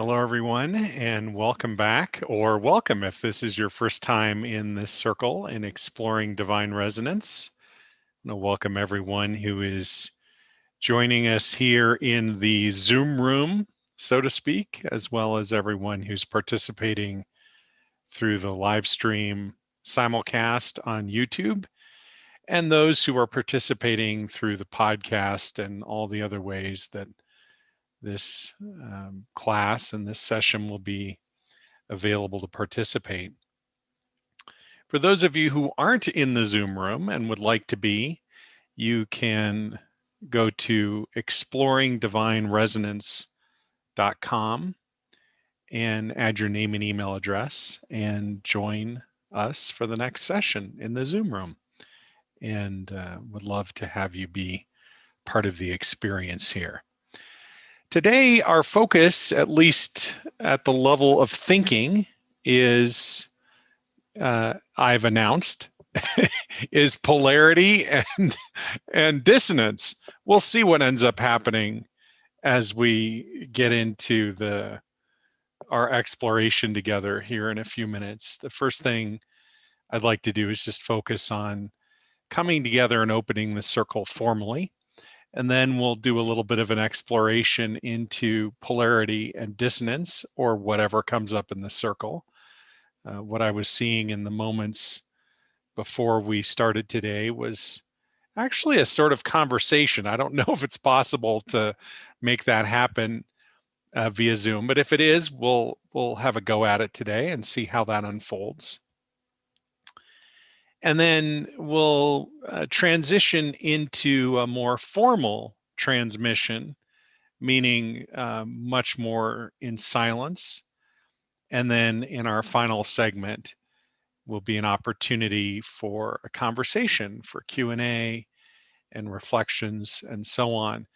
Hello, everyone, and welcome back, or welcome if this is your first time in this circle in exploring divine resonance. I want to welcome everyone who is joining us here in the Zoom room, so to speak, as well as everyone who's participating through the live stream simulcast on YouTube, and those who are participating through the podcast and all the other ways that this class and this session will be available to participate. For those of you who aren't in the Zoom room and would like to be, you can go to exploringdivineresonance.com and add your name and email address and join us for the next session in the Zoom room. And would love to have you be part of the experience here. Today, our focus, at least at the level of thinking, is I've announced is polarity and dissonance. We'll see what ends up happening as we get into our exploration together here in a few minutes. The first thing I'd like to do is just focus on coming together and opening the circle formally. And then we'll do a little bit of an exploration into polarity and dissonance, or whatever comes up in the circle. What I was seeing in the moments before we started today was actually a sort of conversation. I don't know if it's possible to make that happen via Zoom, but if it is, we'll have a go at it today and see how that unfolds. And then we'll transition into a more formal transmission, meaning much more in silence. And then in our final segment will be an opportunity for a conversation, for Q&A and reflections and so on.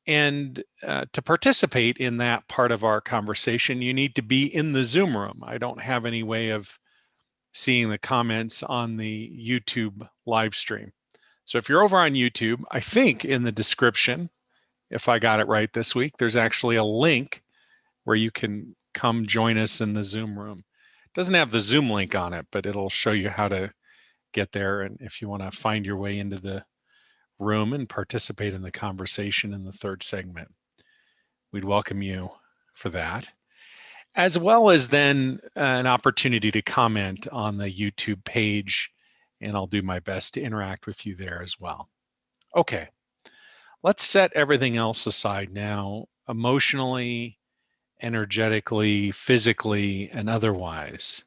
And to participate in that part of our conversation, you need to be in the Zoom room. I don't have any way of seeing the comments on the YouTube live stream. So if you're over on YouTube, I think in the description, if I got it right this week, there's actually a link where you can come join us in the Zoom room. It doesn't have the Zoom link on it, but it'll show you how to get there. And if you want to find your way into the room and participate in the conversation in the third segment, we'd welcome you for that, as well as then an opportunity to comment on the YouTube page, and I'll do my best to interact with you there as well. Okay, let's set everything else aside now, emotionally, energetically, physically, and otherwise.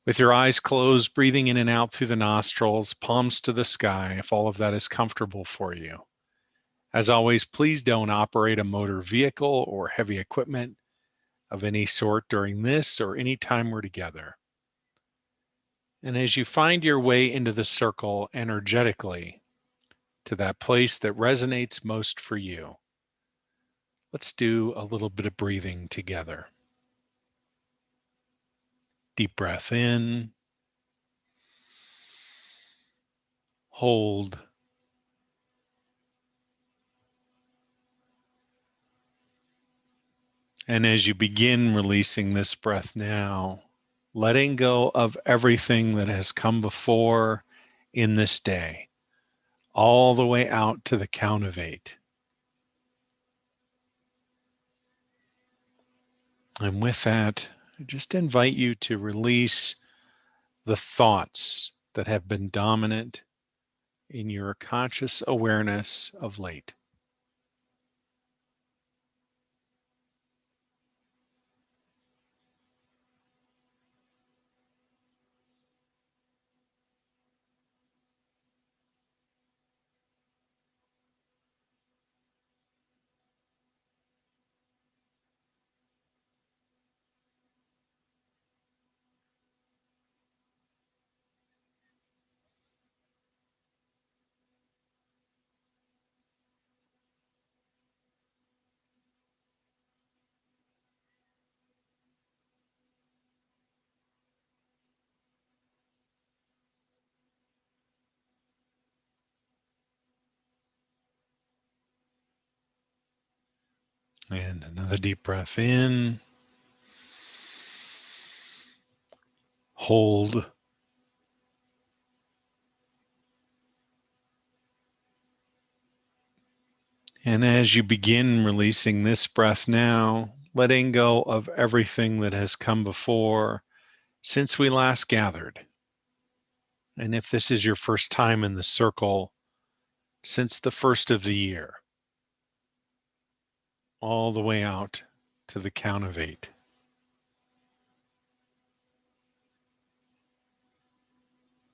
With your eyes closed, breathing in and out through the nostrils, palms to the sky, if all of that is comfortable for you. As always, please don't operate a motor vehicle or heavy equipment of any sort during this or any time we're together. And as you find your way into the circle energetically to that place that resonates most for you, let's do a little bit of breathing together. Deep breath in, hold, and as you begin releasing this breath now, letting go of everything that has come before in this day, all the way out to the count of 8. And with that, I just invite you to release the thoughts that have been dominant in your conscious awareness of late. And another deep breath in. Hold. And as you begin releasing this breath now, letting go of everything that has come before since we last gathered. And if this is your first time in the circle, since the first of the year, all the way out to the count of 8.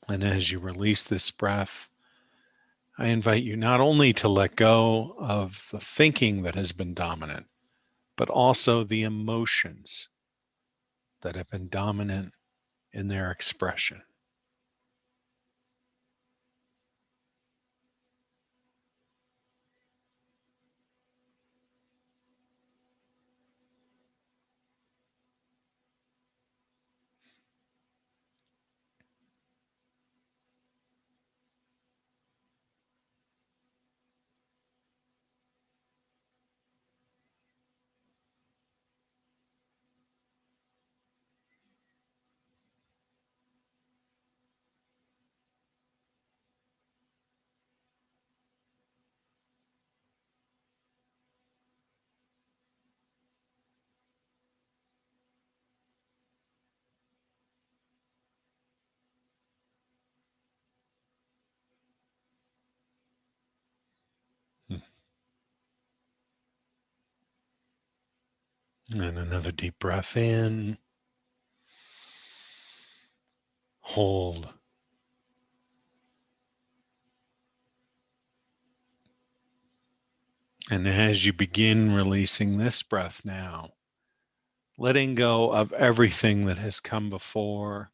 And as you release this breath, I invite you not only to let go of the thinking that has been dominant, but also the emotions that have been dominant in their expression. And another deep breath in. Hold. And as you begin releasing this breath now, letting go of everything that has come before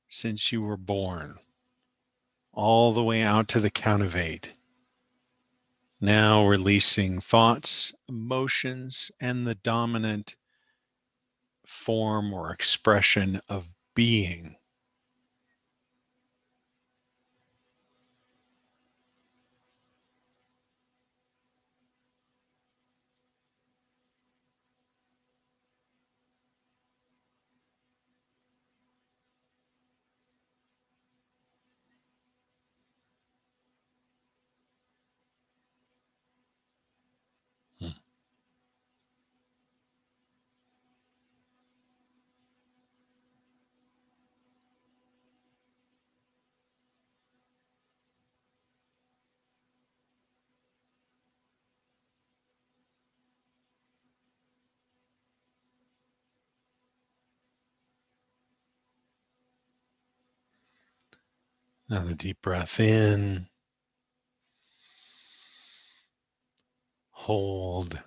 since you were born, all the way out to the count of 8. Now releasing thoughts, emotions, and the dominant form or expression of being. Another deep breath in. Hold.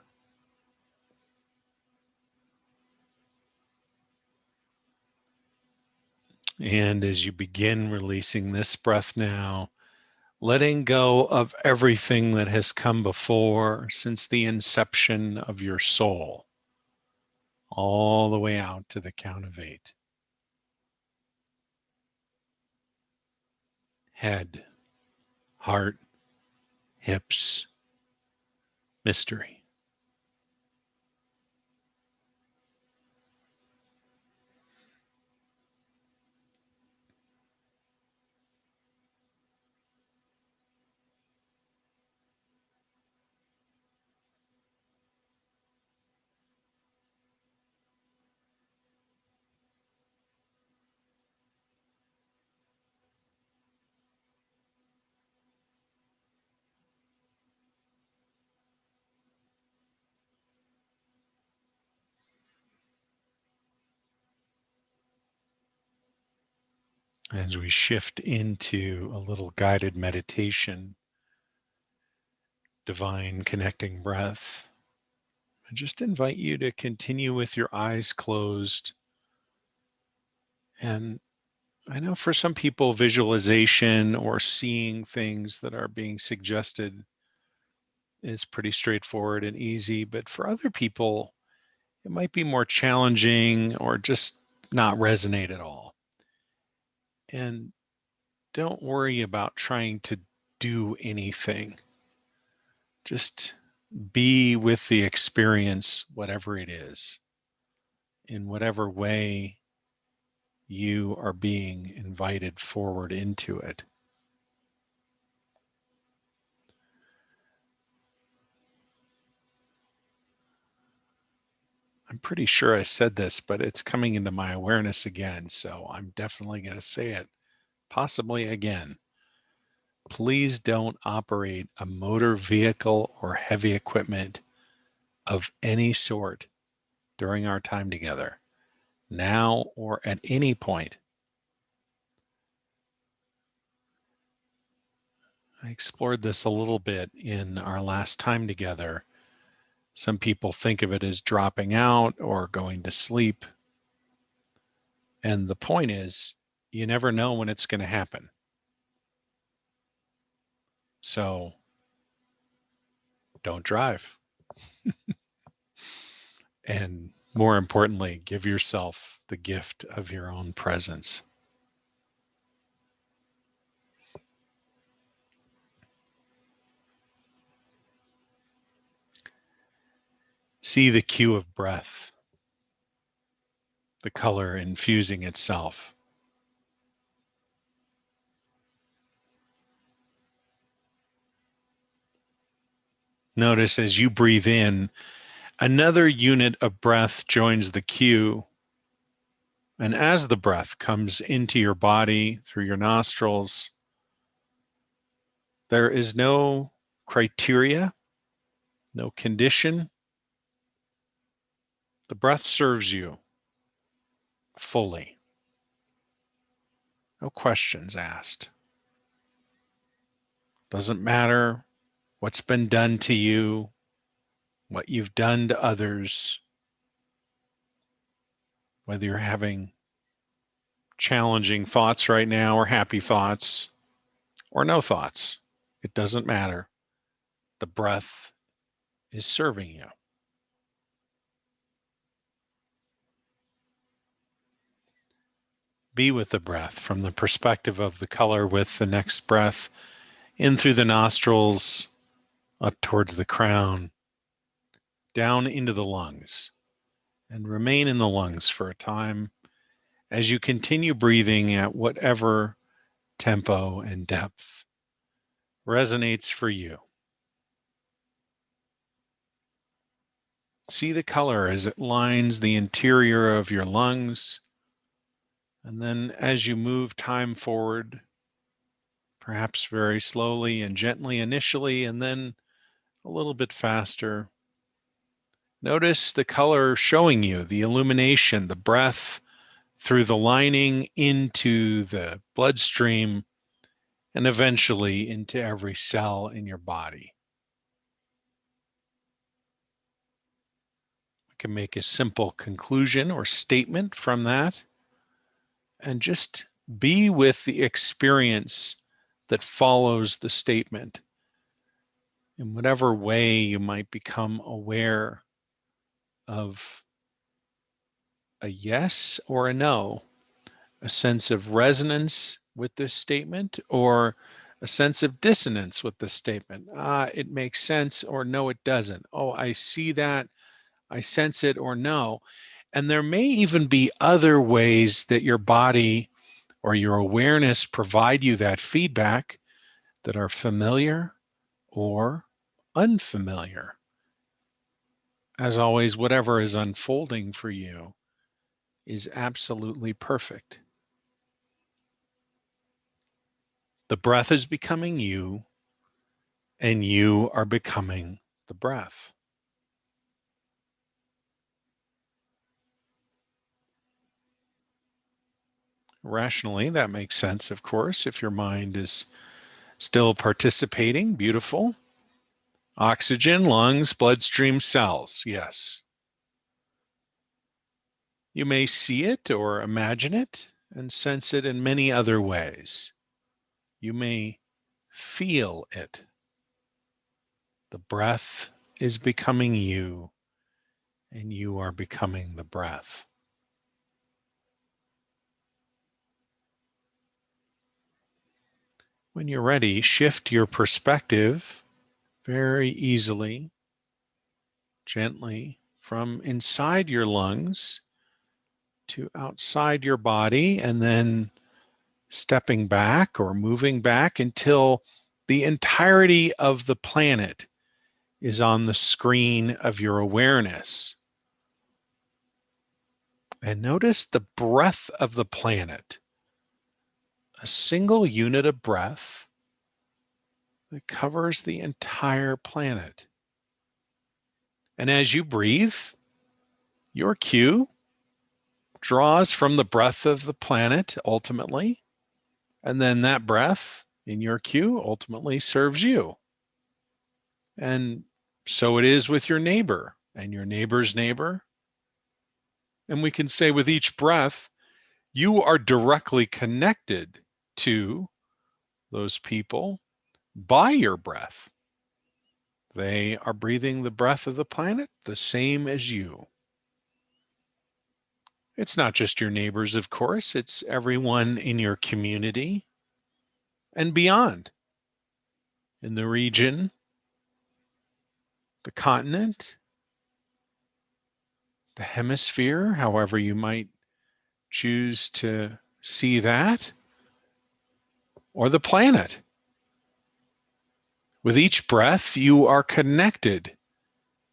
And as you begin releasing this breath now, letting go of everything that has come before since the inception of your soul, all the way out to the count of 8. Head, heart, hips, mystery. As we shift into a little guided meditation, divine connecting breath, I just invite you to continue with your eyes closed. And I know for some people, visualization or seeing things that are being suggested is pretty straightforward and easy, but for other people, it might be more challenging or just not resonate at all. And don't worry about trying to do anything. Just be with the experience, whatever it is, in whatever way you are being invited forward into it. I'm pretty sure I said this, but it's coming into my awareness again, so I'm definitely going to say it, possibly again. Please don't operate a motor vehicle or heavy equipment of any sort during our time together, now or at any point. I explored this a little bit in our last time together. Some people think of it as dropping out or going to sleep. And the point is, you never know when it's going to happen. So don't drive. And more importantly, give yourself the gift of your own presence. See the cue of breath, the color infusing itself. Notice as you breathe in, another unit of breath joins the cue. And as the breath comes into your body through your nostrils, there is no criteria, no condition. The breath serves you fully. No questions asked. Doesn't matter what's been done to you, what you've done to others, whether you're having challenging thoughts right now or happy thoughts or no thoughts. It doesn't matter. The breath is serving you. Be with the breath from the perspective of the color with the next breath in through the nostrils, up towards the crown, down into the lungs, and remain in the lungs for a time as you continue breathing at whatever tempo and depth resonates for you. See the color as it lines the interior of your lungs. And then as you move time forward, perhaps very slowly and gently initially, and then a little bit faster, notice the color showing you, the illumination, the breath through the lining into the bloodstream, and eventually into every cell in your body. We can make a simple conclusion or statement from that, and just be with the experience that follows the statement. In whatever way you might become aware of a yes or a no, a sense of resonance with this statement or a sense of dissonance with the statement. It makes sense, or no, it doesn't. Oh, I see that, I sense it, or no. And there may even be other ways that your body or your awareness provide you that feedback that are familiar or unfamiliar. As always, whatever is unfolding for you is absolutely perfect. The breath is becoming you, and you are becoming the breath. Rationally, that makes sense, of course, if your mind is still participating. Beautiful. Oxygen, lungs, bloodstream, cells. Yes. You may see it or imagine it and sense it in many other ways. You may feel it. The breath is becoming you, and you are becoming the breath. When you're ready, shift your perspective very easily gently from inside your lungs to outside your body, and then stepping back or moving back until the entirety of the planet is on the screen of your awareness. And notice the breath of the planet, a single unit of breath that covers the entire planet. And as you breathe, your cue draws from the breath of the planet ultimately, and then that breath in your cue ultimately serves you. And so it is with your neighbor and your neighbor's neighbor. And we can say with each breath, you are directly connected to those people by your breath. They are breathing the breath of the planet the same as you. It's not just your neighbors, of course, it's everyone in your community and beyond, in the region, the continent, the hemisphere, however you might choose to see that, or the planet. With each breath, you are connected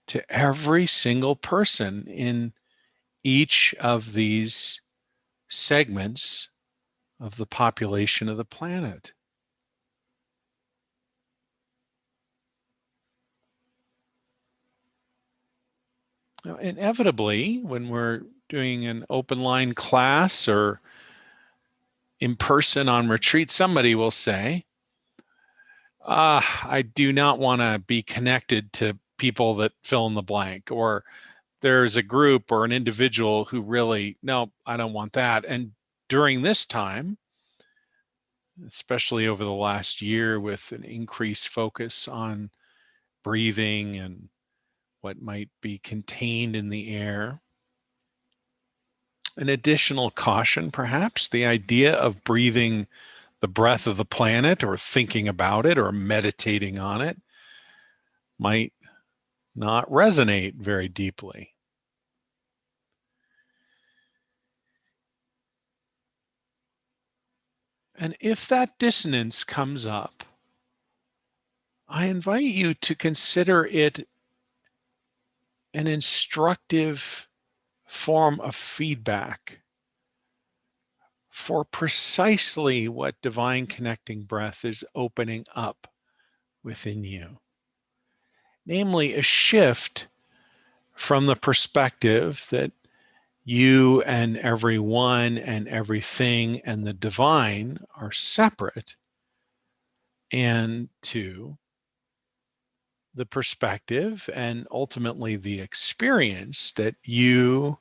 to every single person in each of these segments of the population of the planet. Now, inevitably, when we're doing an open line class or in person on retreat, somebody will say, I do not want to be connected to people that fill in the blank, or there's a group or an individual who really, no, I don't want that. And during this time, especially over the last year with an increased focus on breathing and what might be contained in the air, an additional caution, perhaps, the idea of breathing the breath of the planet or thinking about it or meditating on it might not resonate very deeply. And if that dissonance comes up, I invite you to consider it an instructive form of feedback for precisely what divine connecting breath is opening up within you. Namely, a shift from the perspective that you and everyone and everything and the divine are separate, and to the perspective and ultimately the experience that you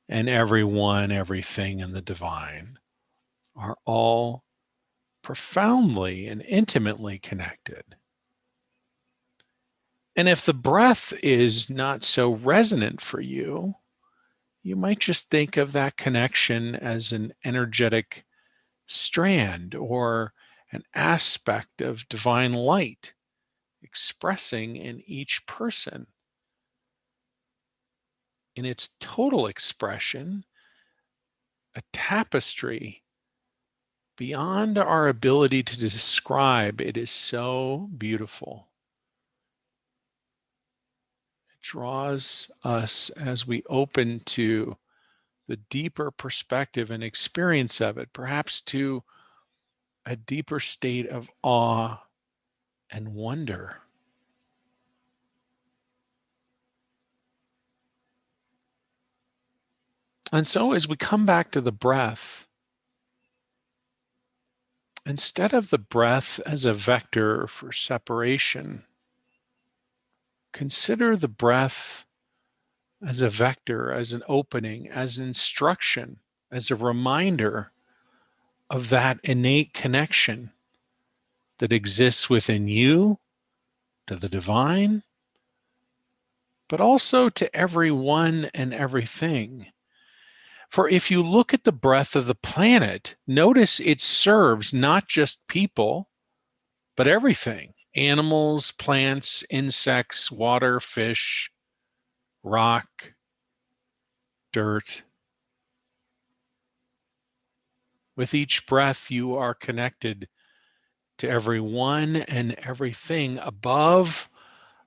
and everyone, everything, and the divine are all profoundly and intimately connected. And if the breath is not so resonant for you, you might just think of that connection as an energetic strand or an aspect of divine light expressing in each person in its total expression, a tapestry beyond our ability to describe. It is so beautiful. It draws us as we open to the deeper perspective and experience of it, perhaps to a deeper state of awe and wonder. And so as we come back to the breath, instead of the breath as a vector for separation, consider the breath as a vector, as an opening, as instruction, as a reminder of that innate connection that exists within you to the divine, but also to everyone and everything. For if you look at the breath of the planet, notice it serves not just people, but everything: animals, plants, insects, water, fish, rock, dirt. With each breath, you are connected to everyone and everything above,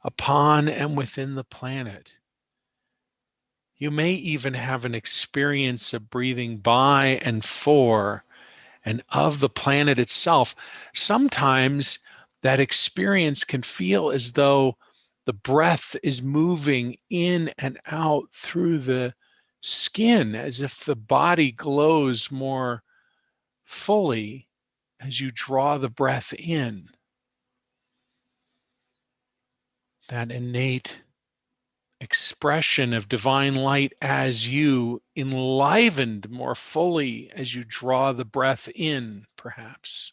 upon, and within the planet. You may even have an experience of breathing by and for and of the planet itself. Sometimes that experience can feel as though the breath is moving in and out through the skin, as if the body glows more fully as you draw the breath in. That innate expression of divine light as you enlivened more fully as you draw the breath in, perhaps.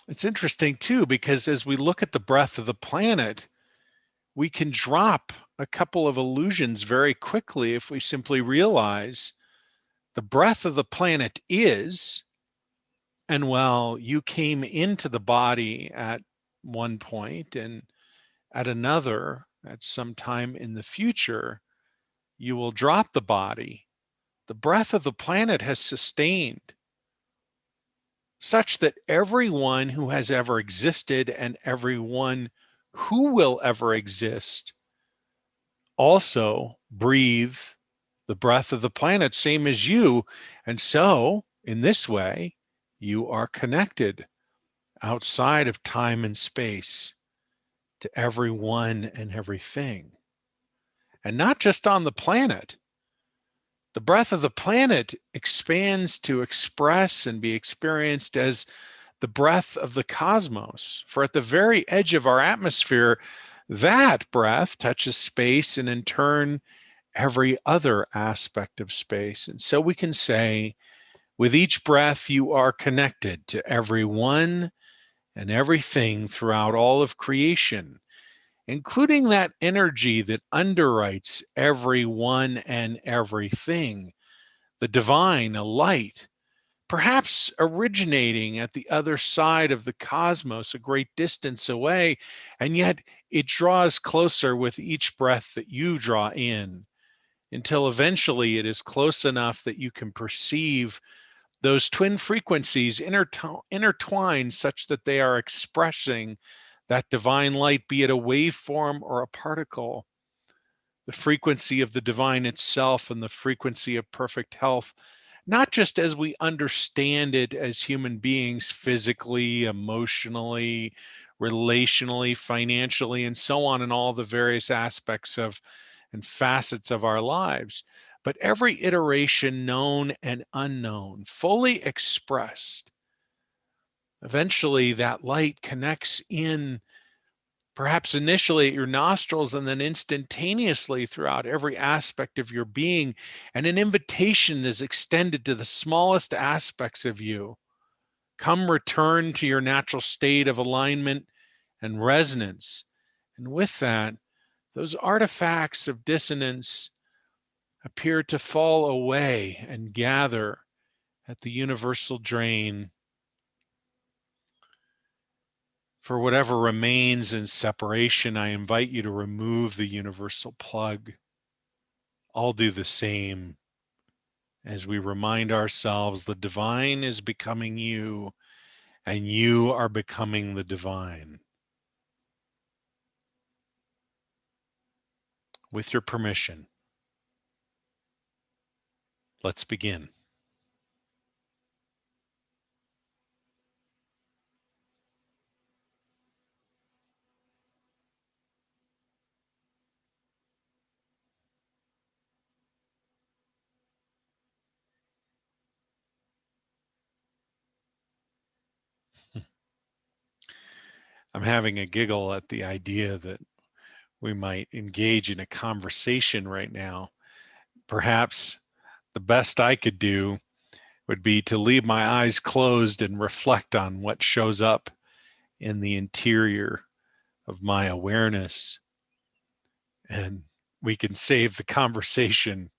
It's interesting too, because as we look at the breath of the planet, we can drop a couple of illusions very quickly if we simply realize the breath of the planet is, and while you came into the body at one point and at another, at some time in the future, you will drop the body. The breath of the planet has sustained such that everyone who has ever existed and everyone who will ever exist also breathe the breath of the planet, same as you. And so, in this way, you are connected outside of time and space to everyone and everything. And not just on the planet. The breath of the planet expands to express and be experienced as the breath of the cosmos. For at the very edge of our atmosphere, that breath touches space and in turn, every other aspect of space. And so we can say, with each breath, you are connected to everyone and everything throughout all of creation, including that energy that underwrites everyone and everything, the divine, a light, perhaps originating at the other side of the cosmos, a great distance away, and yet it draws closer with each breath that you draw in, until eventually it is close enough that you can perceive those twin frequencies intertwined such that they are expressing that divine light, be it a waveform or a particle. The frequency of the divine itself and the frequency of perfect health, not just as we understand it as human beings, physically, emotionally, relationally, financially, and so on, in all the various aspects of and facets of our lives, but every iteration known and unknown, fully expressed. Eventually, that light connects in, perhaps initially at your nostrils and then instantaneously throughout every aspect of your being. And an invitation is extended to the smallest aspects of you. Come return to your natural state of alignment and resonance. And with that, those artifacts of dissonance appear to fall away and gather at the universal drain. For whatever remains in separation, I invite you to remove the universal plug. I'll do the same as we remind ourselves the divine is becoming you and you are becoming the divine. With your permission, let's begin. I'm having a giggle at the idea that we might engage in a conversation right now. Perhaps the best I could do would be to leave my eyes closed and reflect on what shows up in the interior of my awareness. And we can save the conversation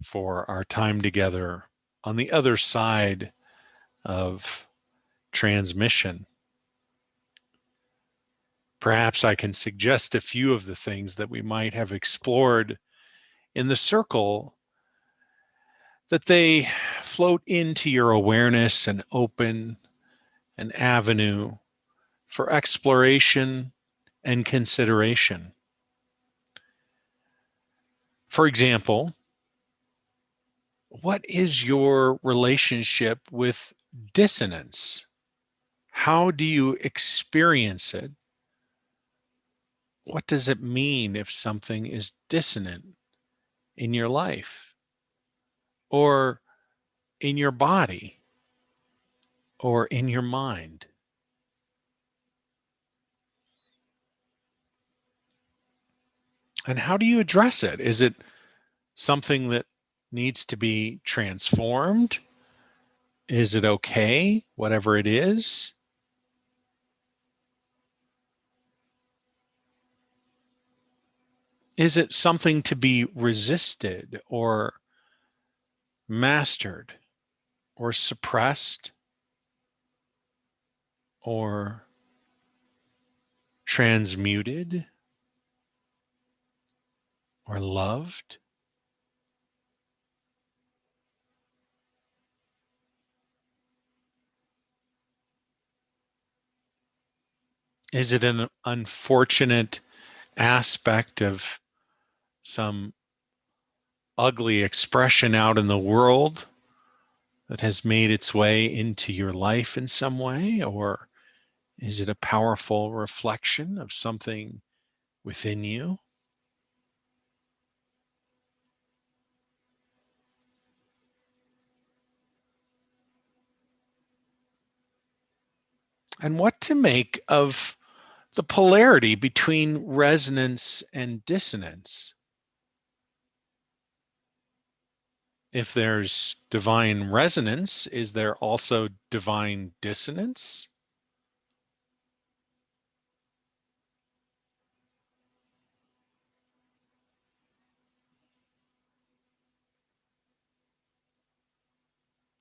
for our time together on the other side of transmission. Perhaps I can suggest a few of the things that we might have explored in the circle, that they float into your awareness and open an avenue for exploration and consideration. For example, what is your relationship with dissonance? How do you experience it? What does it mean if something is dissonant in your life or in your body or in your mind? And how do you address it? Is it something that needs to be transformed? Is it okay, whatever it is? Is it something to be resisted or mastered or suppressed or transmuted or loved? Is it an unfortunate aspect of some ugly expression out in the world that has made its way into your life in some way? Or is it a powerful reflection of something within you? And what to make of the polarity between resonance and dissonance? If there's divine resonance, is there also divine dissonance?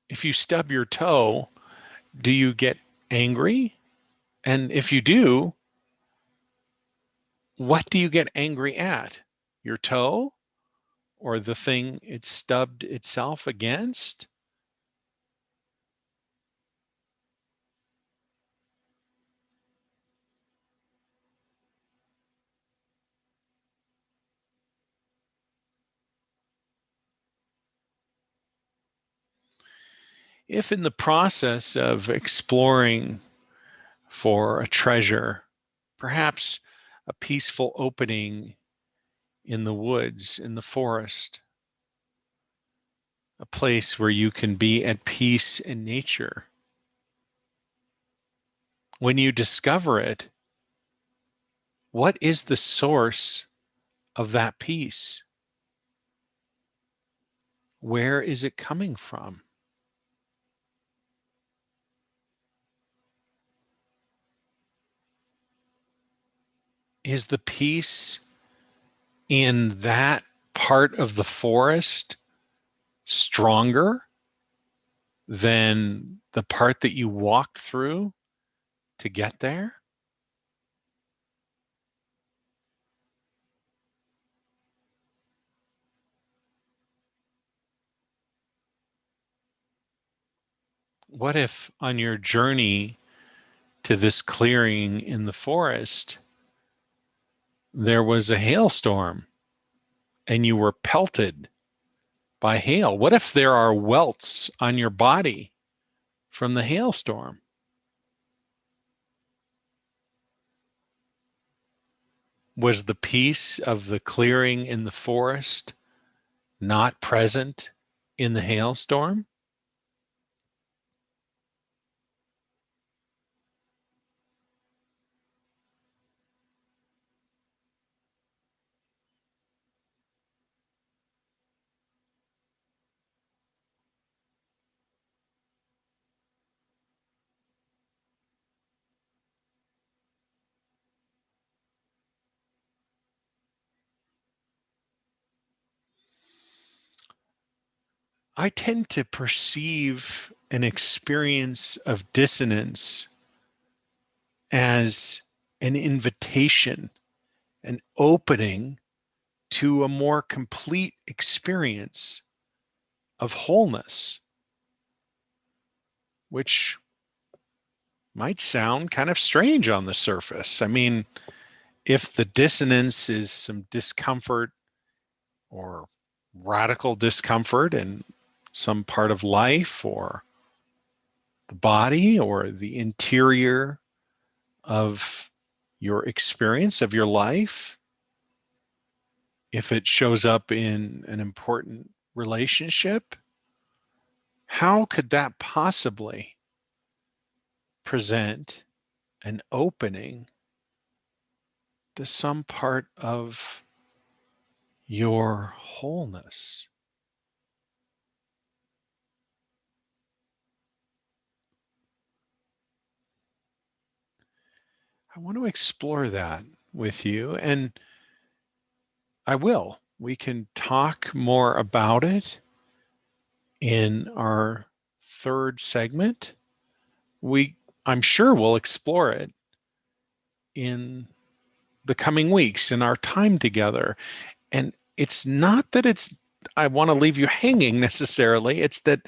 If you stub your toe, do you get angry? And if you do, what do you get angry at? Your toe or the thing it stubbed itself against? If in the process of exploring for a treasure, perhaps a peaceful opening in the woods, in the forest, a place where you can be at peace in nature. When you discover it, what is the source of that peace? Where is it coming from? Is the peace in that part of the forest stronger than the part that you walked through to get there? What if on your journey to this clearing in the forest, there was a hailstorm and you were pelted by hail? What if there are welts on your body from the hailstorm? Was the peace of the clearing in the forest not present in the hailstorm? I tend to perceive an experience of dissonance as an invitation, an opening to a more complete experience of wholeness, which might sound kind of strange on the surface. I mean, if the dissonance is some discomfort or radical discomfort in some part of life or the body or the interior of your experience of your life, if it shows up in an important relationship, how could that possibly present an opening to some part of your wholeness? I want to explore that with you, and I will. We can talk more about it in our third segment. I'm sure we'll explore it in the coming weeks in our time together. And it's not that I want to leave you hanging necessarily. It's that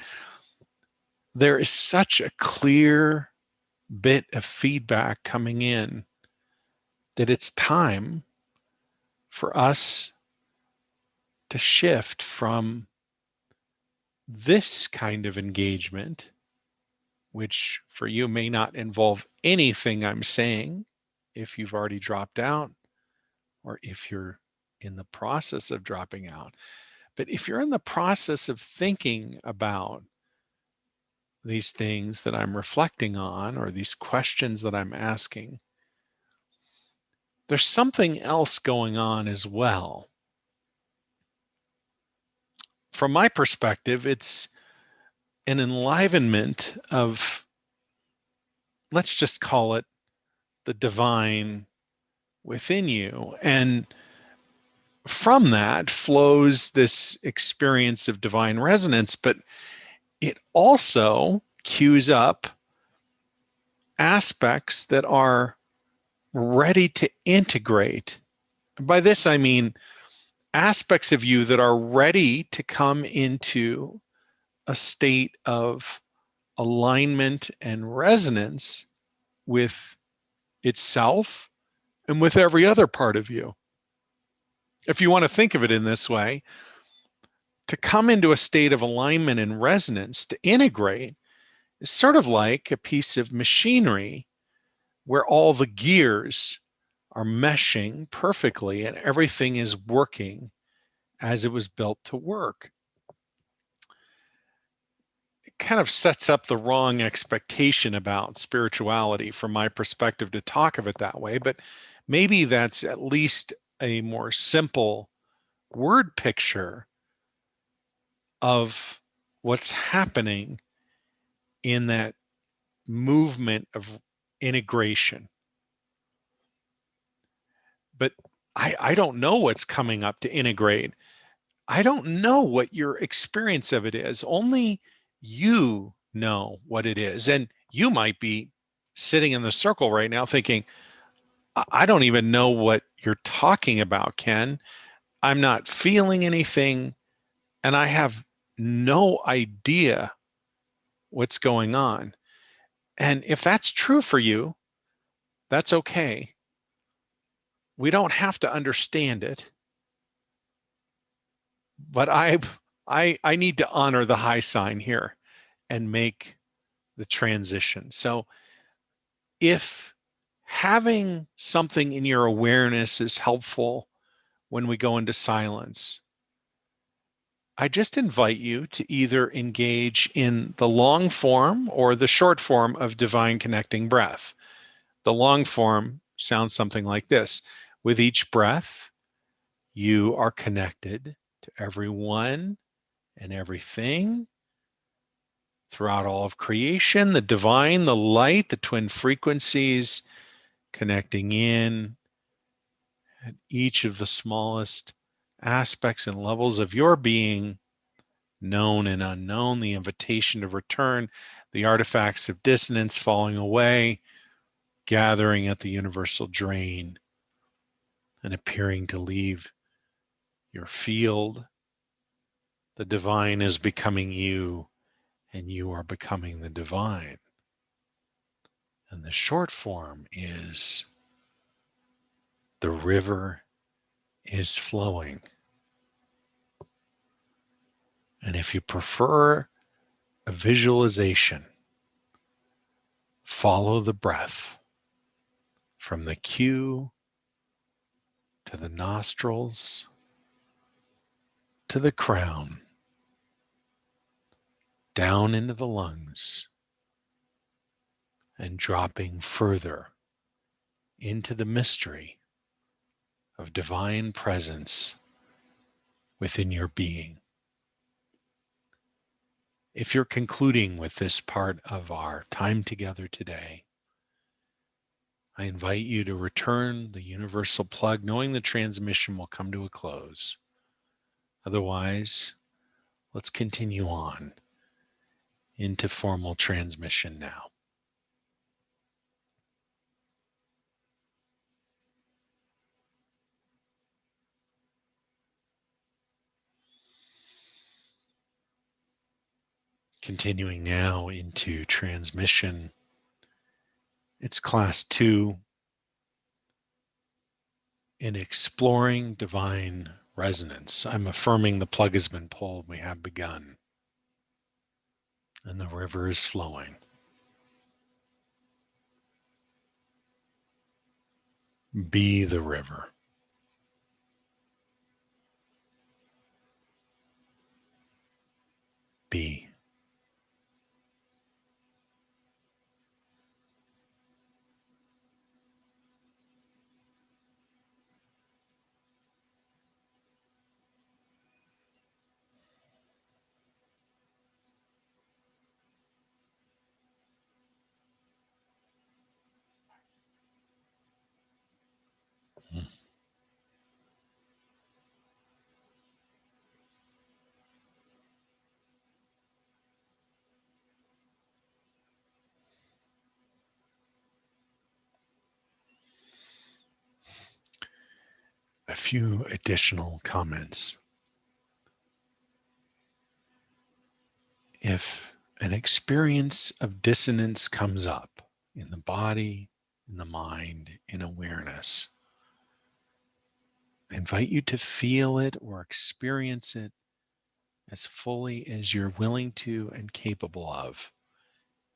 there is such a clear bit of feedback coming in that it's time for us to shift from this kind of engagement, which for you may not involve anything I'm saying if you've already dropped out or if you're in the process of dropping out. But if you're in the process of thinking about these things that I'm reflecting on or these questions that I'm asking, there's something else going on as well. From my perspective, it's an enlivenment of, let's just call it the divine within you. And from that flows this experience of divine resonance, but it also cues up aspects that are ready to integrate. By this, I mean aspects of you that are ready to come into a state of alignment and resonance with itself and with every other part of you. If you want to think of it in this way, to come into a state of alignment and resonance, to integrate, is sort of like a piece of machinery where all the gears are meshing perfectly and everything is working as it was built to work. It kind of sets up the wrong expectation about spirituality from my perspective to talk of it that way, but maybe that's at least a more simple word picture of what's happening in that movement of integration. But I don't know what's coming up to integrate. I don't know what your experience of it is. Only you know what it is. And you might be sitting in the circle right now thinking, I don't even know what you're talking about, Ken. I'm not feeling anything, and I have no idea what's going on. And if that's true for you, that's okay. We don't have to understand it, but I need to honor the high sign here and make the transition. So if having something in your awareness is helpful when we go into silence, I just invite you to either engage in the long form or the short form of divine connecting breath. The long form sounds something like this. With each breath, you are connected to everyone and everything throughout all of creation, the divine, the light, the twin frequencies connecting in at each of the smallest aspects and levels of your being, known and unknown, the invitation to return, the artifacts of dissonance falling away, gathering at the universal drain and appearing to leave your field. The divine is becoming you, and you are becoming the divine. And the short form is the river is flowing. And if you prefer a visualization, follow the breath from the Q to the nostrils to the crown, down into the lungs, and dropping further into the mystery of divine presence within your being. If you're concluding with this part of our time together today, I invite you to return the universal plug, knowing the transmission will come to a close. Otherwise, let's continue on into formal transmission now. Continuing now into transmission. It's class 2 in exploring divine resonance. I'm affirming the plug has been pulled. We have begun. And the river is flowing. Be the river. Be. A few additional comments. If an experience of dissonance comes up in the body, in the mind, in awareness, I invite you to feel it or experience it as fully as you're willing to and capable of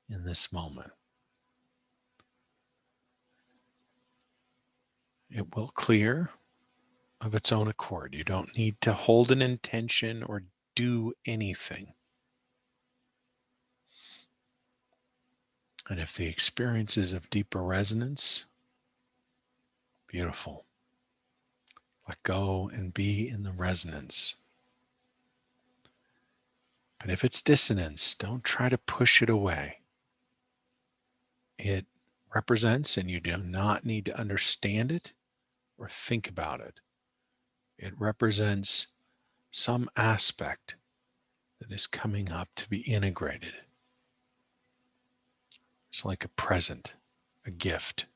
in this moment. It will clear of its own accord. You don't need to hold an intention or do anything. And if the experience is of deeper resonance, beautiful. Let go and be in the resonance. But if it's dissonance, don't try to push it away. It represents, and you do not need to understand it or think about it. It represents some aspect that is coming up to be integrated. It's like a present, a gift,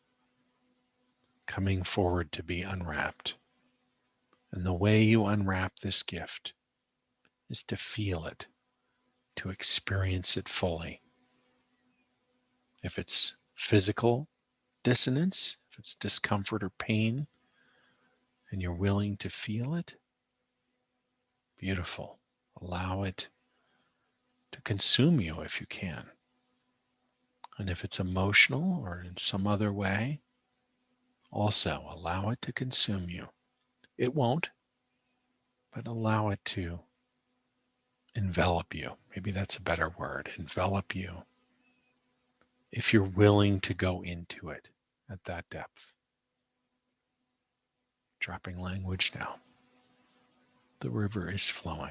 coming forward to be unwrapped. And the way you unwrap this gift is to feel it, to experience it fully. If it's physical dissonance, if it's discomfort or pain, and you're willing to feel it, beautiful. Allow it to consume you if you can. And if it's emotional or in some other way, also allow it to consume you. It won't, but allow it to envelop you. Maybe that's a better word, envelop you. If you're willing to go into it at that depth. Dropping language now. The river is flowing.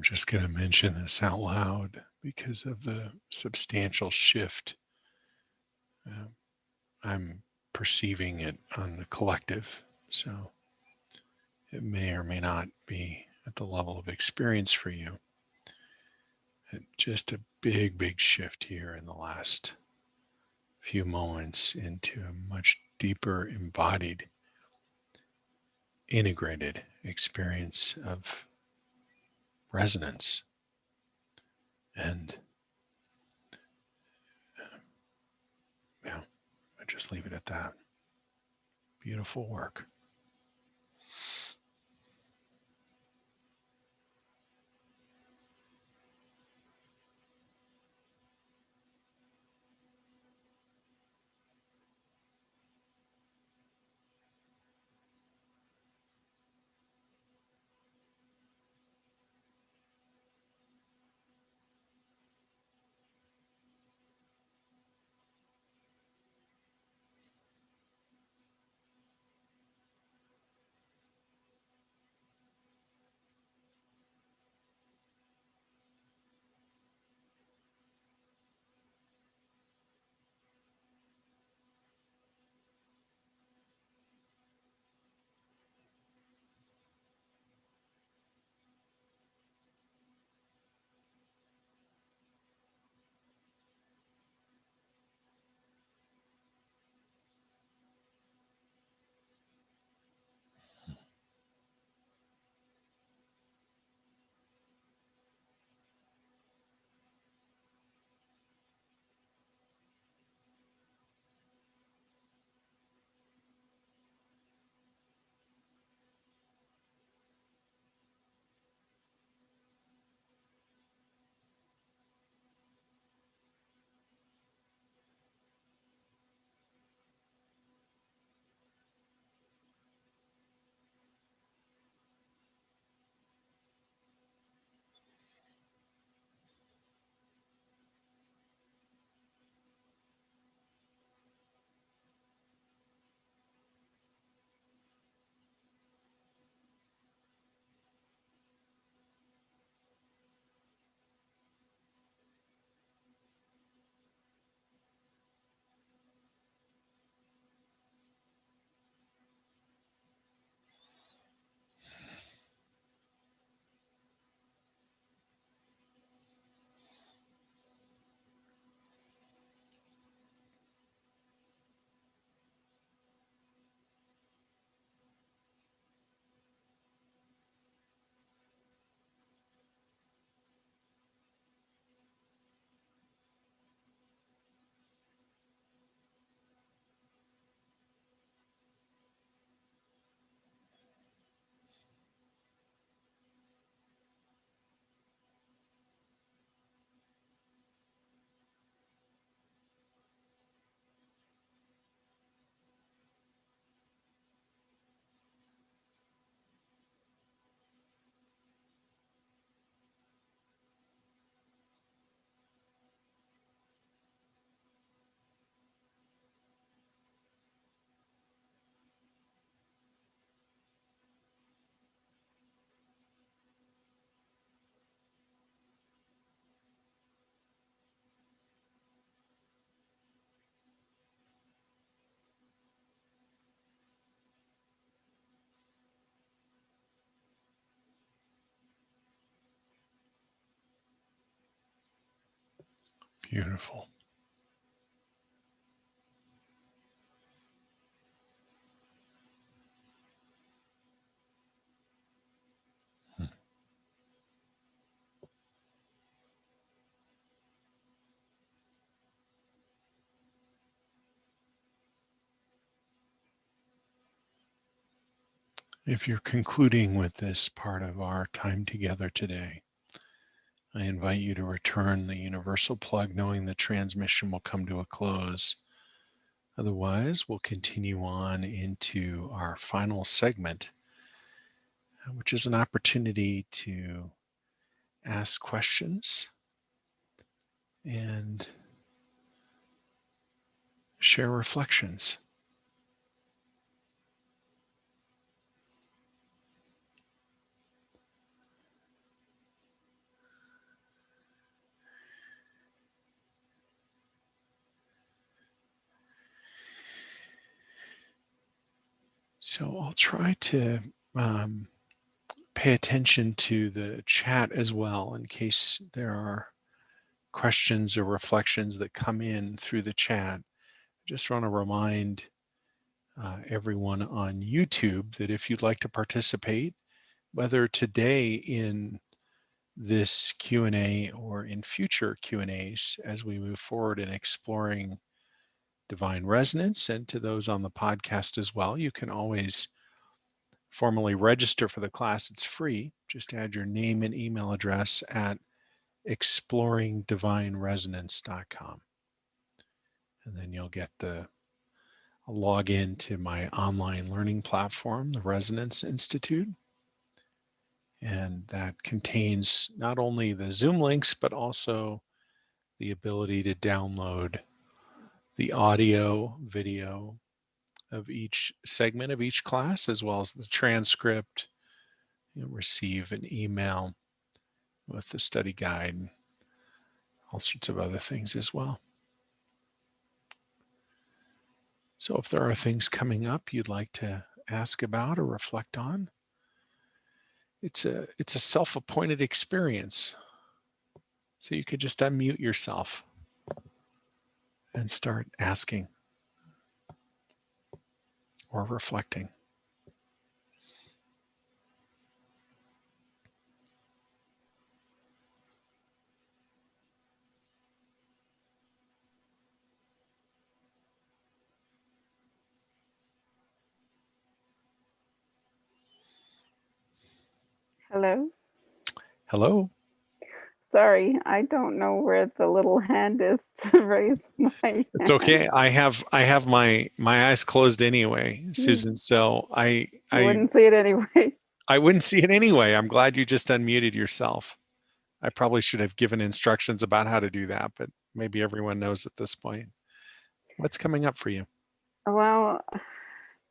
just going to mention this out loud because of the substantial shift I'm perceiving it on the collective. So it may or may not be at the level of experience for you. Just a big, big shift here in the last few moments into a much deeper, embodied, integrated experience of resonance. And yeah, I just leave it at that. Beautiful work. Beautiful. If you're concluding with this part of our time together today, I invite you to return the universal plug, knowing the transmission will come to a close. Otherwise, we'll continue on into our final segment, which is an opportunity to ask questions and share reflections. So I'll try to pay attention to the chat as well in case there are questions or reflections that come in through the chat. I just want to remind everyone on YouTube that if you'd like to participate, whether today in this Q&A or in future Q&As as we move forward in exploring divine resonance, and to those on the podcast as well, you can always formally register for the class. It's free. Just add your name and email address at exploringdivineresonance.com. And then you'll get a login to my online learning platform, the Resonance Institute. And that contains not only the Zoom links, but also the ability to download the audio, video of each segment of each class, as well as the transcript. You'll receive an email with the study guide, and all sorts of other things as well. So if there are things coming up you'd like to ask about or reflect on, it's a self-appointed experience. So you could just unmute yourself and start asking or reflecting. Hello? Hello? Sorry, I don't know where the little hand is to raise my hand. It's okay. I have my eyes closed anyway, Susan. So I wouldn't see it anyway. I wouldn't see it anyway. I'm glad you just unmuted yourself. I probably should have given instructions about how to do that, but maybe everyone knows at this point. What's coming up for you? Well,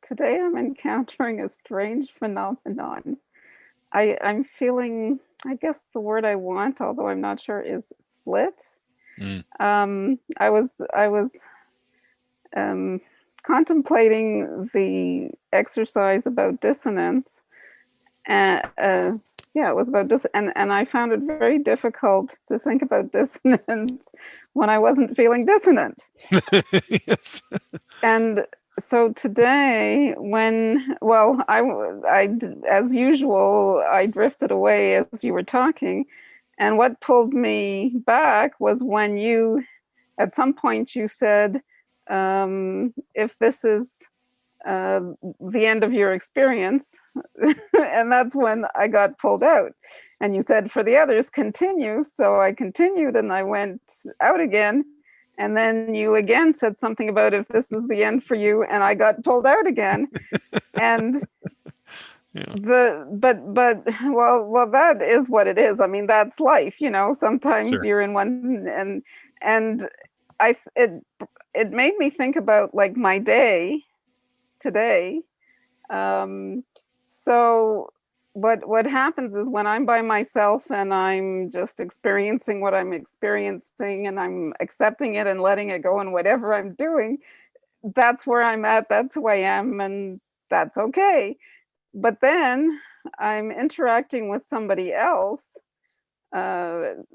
today I'm encountering a strange phenomenon. I'm feeling, I guess the word I want, although I'm not sure, is split. I was contemplating the exercise about dissonance, and it was about and I found it very difficult to think about dissonance when I wasn't feeling dissonant. Yes. And so today, I as usual, I drifted away as you were talking, and what pulled me back was when you, at some point, you said, "If this is the end of your experience," and that's when I got pulled out. And you said, "For the others, continue." So I continued, and I went out again. And then you again said something about, "If this is the end for you," and I got pulled out again. And well, that is what it is. I mean, that's life, you know. Sometimes sure. You're in one, and it made me think about like my day today. So what happens is when I'm by myself and I'm just experiencing what I'm experiencing and I'm accepting it and letting it go and whatever I'm doing, that's where I'm at, that's who I am, and that's okay. But then I'm interacting with somebody else, and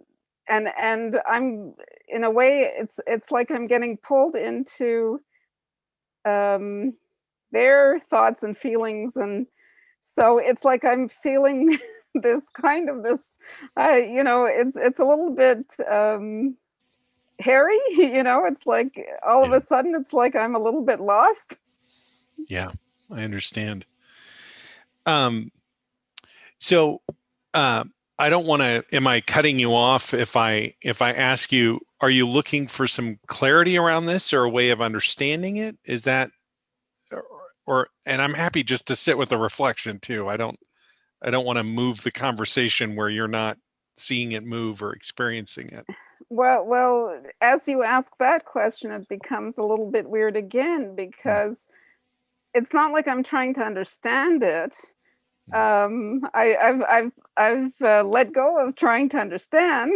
I'm, in a way, it's like I'm getting pulled into their thoughts and feelings, and so it's like I'm feeling this kind of it's a little bit hairy, you know. It's like all of a sudden it's like I'm a little bit lost. Yeah, I understand. So I don't want to, am I cutting you off if I ask you, are you looking for some clarity around this or a way of understanding it? Is that, and I'm happy just to sit with the reflection too. I don't want to move the conversation where you're not seeing it move or experiencing it. Well, as you ask that question, it becomes a little bit weird again, because it's not like I'm trying to understand it. I've let go of trying to understand.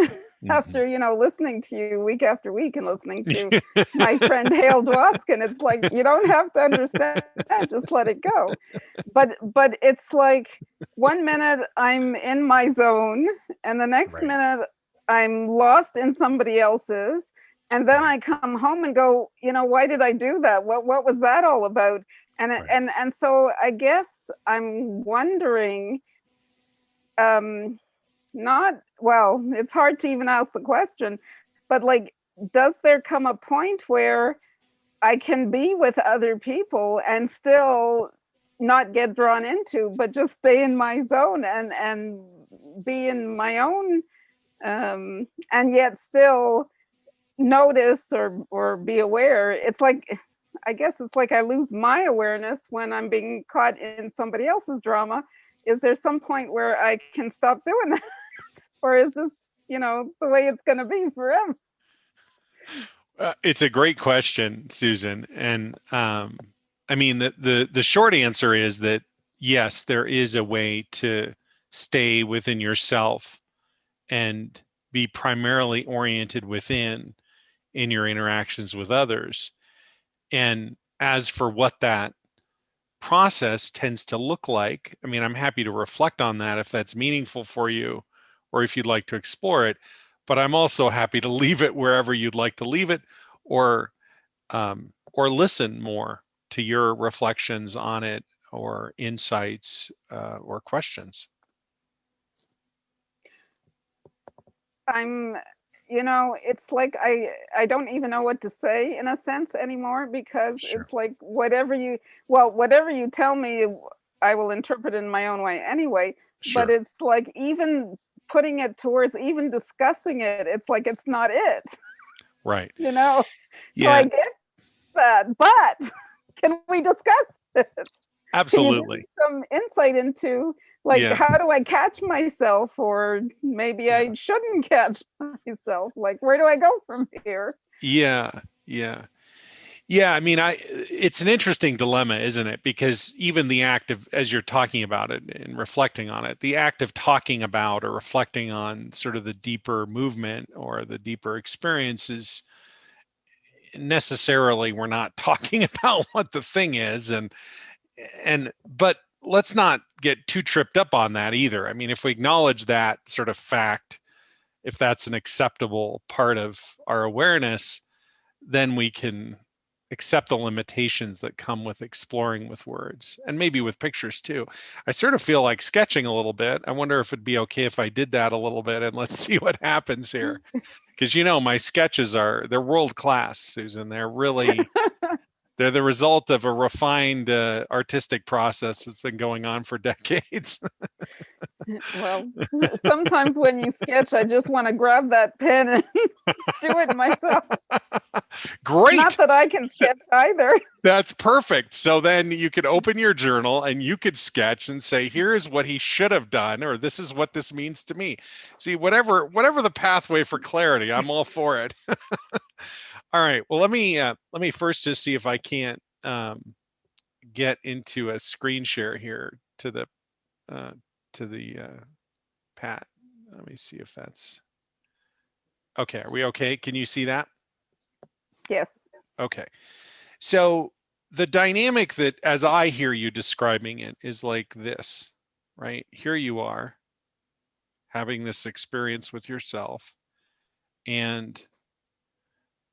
after, listening to you week after week and listening to my friend Hale Dwoskin, it's like, you don't have to understand, just let it go. But it's like 1 minute I'm in my zone and the next Right. minute I'm lost in somebody else's. And then I come home and go, why did I do that? What was that all about? And so I guess I'm wondering, it's hard to even ask the question, but like, does there come a point where I can be with other people and still not get drawn into, but just stay in my zone and be in my own, and yet still notice or be aware? It's like, I guess it's like I lose my awareness when I'm being caught in somebody else's drama. Is there some point where I can stop doing that? Or is this, the way it's going to be forever? It's a great question, Susan. And I mean, the short answer is that yes, there is a way to stay within yourself and be primarily oriented within in your interactions with others. And as for what that process tends to look like, I mean, I'm happy to reflect on that if that's meaningful for you or if you'd like to explore it. But I'm also happy to leave it wherever you'd like to leave it, or listen more to your reflections on it or insights or questions. I'm, it's like I don't even know what to say in a sense anymore, because Sure. it's like whatever you tell me, I will interpret in my own way anyway. But Sure. it's like, even putting it towards, even discussing it, it's like it's not it. Right. So I Yeah, get that, but can we discuss it? Can you give me absolutely. some insight into, like, Yeah. how do I catch myself, or maybe Yeah. I shouldn't catch myself? Like, where do I go from here? Yeah. Yeah. Yeah, I mean, it's an interesting dilemma, isn't it? Because even the act of, as you're talking about it and reflecting on it, the act of talking about or reflecting on sort of the deeper movement or the deeper experiences, necessarily we're not talking about what the thing is, but let's not get too tripped up on that either. I mean, if we acknowledge that sort of fact, if that's an acceptable part of our awareness, then we can accept the limitations that come with exploring with words and maybe with pictures too. I sort of feel like sketching a little bit. I wonder if it'd be okay if I did that a little bit, and let's see what happens here. Because my sketches they're world class, Susan. They're the result of a refined artistic process that's been going on for decades. Well, sometimes when you sketch, I just want to grab that pen and do it myself. Not Great. that I can sketch either. That's perfect. So then you could open your journal and you could sketch and say, here's what he should have done, or this is what this means to me. See, whatever the pathway for clarity, I'm all for it. All right. Well, let me first just see if I can't get into a screen share here to the uh, Pat. Let me see if that's okay. Are we okay? Can you see that? Yes. Okay. So the dynamic that, as I hear you describing it, is like this, right? Here you are having this experience with yourself, and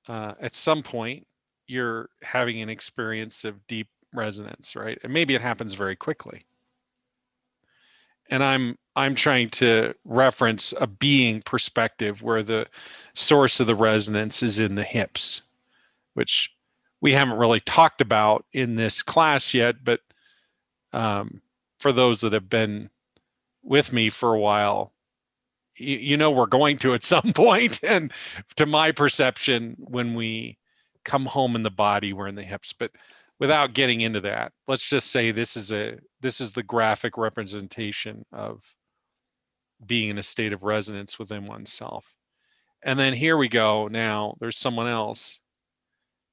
at some point, you're having an experience of deep resonance, right? And maybe it happens very quickly. And I'm trying to reference a being perspective where the source of the resonance is in the hips, which we haven't really talked about in this class yet, but for those that have been with me for a while, we're going to at some point. And to my perception, when we come home in the body, we're in the hips. But without getting into that, let's just say this is the graphic representation of being in a state of resonance within oneself. And then here we go. Now there's someone else,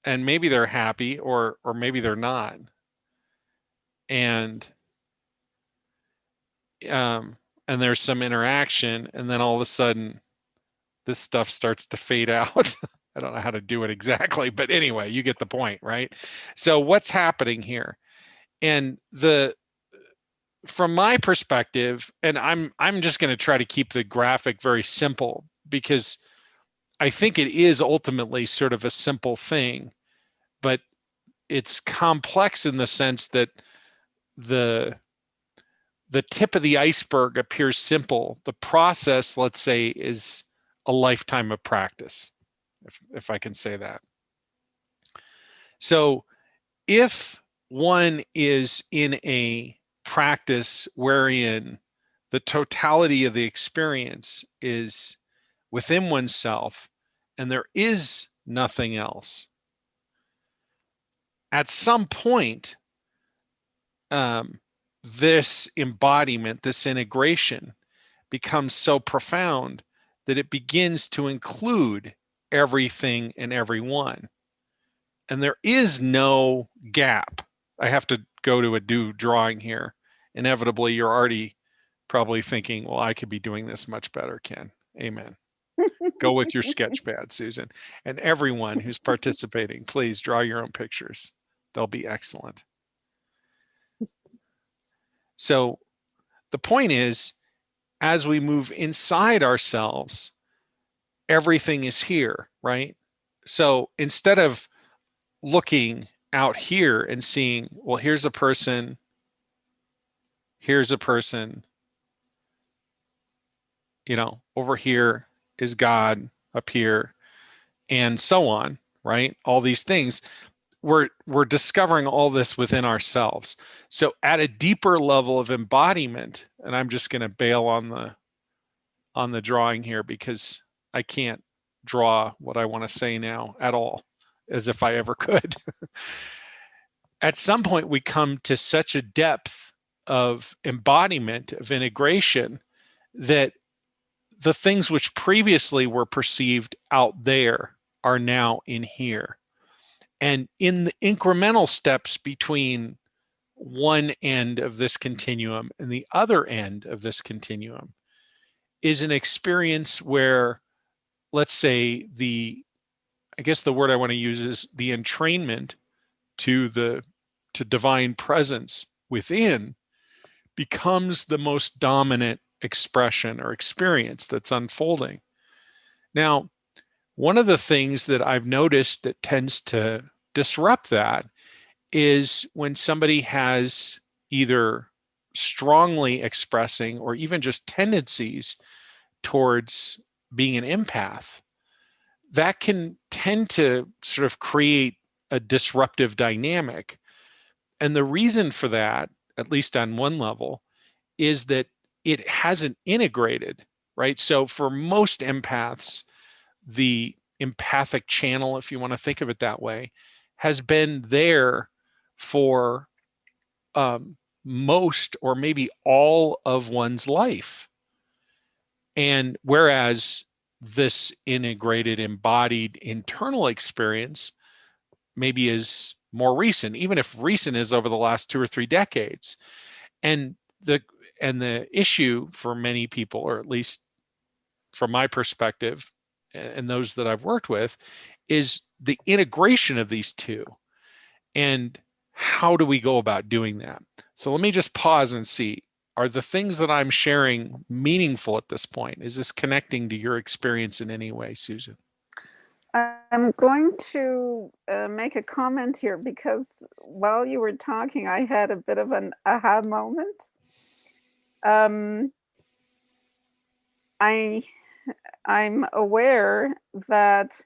and maybe they're happy, or maybe they're not. And and there's some interaction, and then all of a sudden this stuff starts to fade out. I don't know how to do it exactly, but anyway, you get the point, right? So what's happening here? And from my perspective, and I'm just going to try to keep the graphic very simple, because I think it is ultimately sort of a simple thing, but it's complex in the sense that the tip of the iceberg appears simple. The process, let's say, is a lifetime of practice, if I can say that. So if one is in a practice wherein the totality of the experience is within oneself and there is nothing else, at some point, this embodiment, this integration becomes so profound that it begins to include everything and everyone. And there is no gap. I have to go to a new drawing here. Inevitably, you're already probably thinking, well, I could be doing this much better, Ken. Amen. Go with your sketch pad, Susan. And everyone who's participating, please draw your own pictures. They'll be excellent. So the point is, as we move inside ourselves, everything is here, right? So instead of looking out here and seeing, well, here's a person, over here is God, up here, and so on, right? All these things. We're discovering all this within ourselves. So at a deeper level of embodiment, and I'm just going to bail on the drawing here because I can't draw what I want to say now at all, as if I ever could. At some point, we come to such a depth of embodiment, of integration, that the things which previously were perceived out there are now in here. And in the incremental steps between one end of this continuum and the other end of this continuum is an experience where, let's say, I guess the word I want to use is the entrainment to divine presence within becomes the most dominant expression or experience that's unfolding. Now, one of the things that I've noticed that tends to disrupt that is when somebody has either strongly expressing or even just tendencies towards being an empath, that can tend to sort of create a disruptive dynamic. And the reason for that, at least on one level, is that it hasn't integrated, right? So for most empaths, the empathic channel, if you want to think of it that way, has been there for most or maybe all of one's life. And whereas this integrated, embodied internal experience maybe is more recent, even if recent is over the last 2 or 3 decades. And the issue for many people, or at least from my perspective and those that I've worked with, is the integration of these two. And how do we go about doing that? So let me just pause and see, are the things that I'm sharing meaningful at this point? Is this connecting to your experience in any way, Susan? I'm going to make a comment here because while you were talking, I had a bit of an aha moment. I'm aware that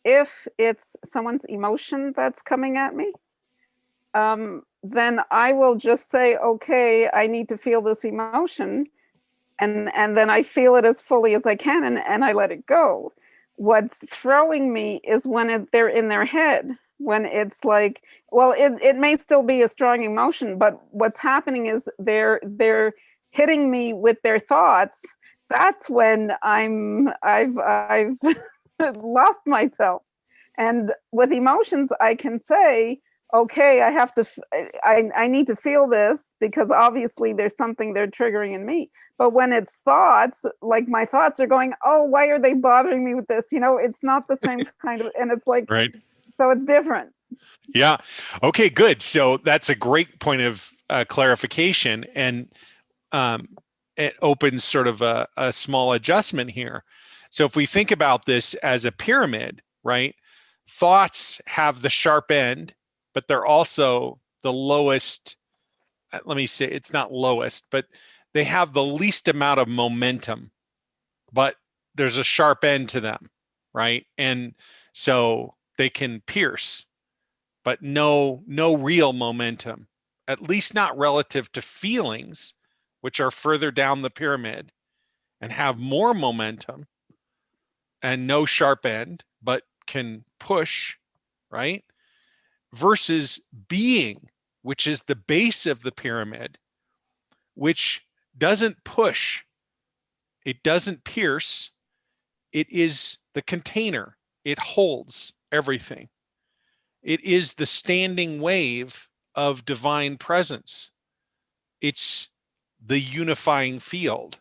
if it's someone's emotion that's coming at me, then I will just say, okay, I need to feel this emotion. And then I feel it as fully as I can, and I let it go. What's throwing me is when they're in their head, when it's like, well, it may still be a strong emotion, but what's happening is they're hitting me with their thoughts. That's when I've lost myself. And with emotions, I can say, okay, I have to, I need to feel this because obviously there's something they're triggering in me. But when it's thoughts, like my thoughts are going, oh, why are they bothering me with this? You know, it's not the same kind of, and it's like, Right. so it's different. Yeah. Okay, good. So that's a great point of clarification. And it opens sort of a small adjustment here. So if we think about this as a pyramid, right? Thoughts have the sharp end, but they're also the lowest. Let me say it's not lowest, but they have the least amount of momentum, but there's a sharp end to them, right? And so they can pierce, but no real momentum, at least not relative to feelings, which are further down the pyramid and have more momentum and no sharp end, but can push, right? Versus being, which is the base of the pyramid, which doesn't push, it doesn't pierce, it is the container, it holds everything. It is the standing wave of divine presence. It's the unifying field.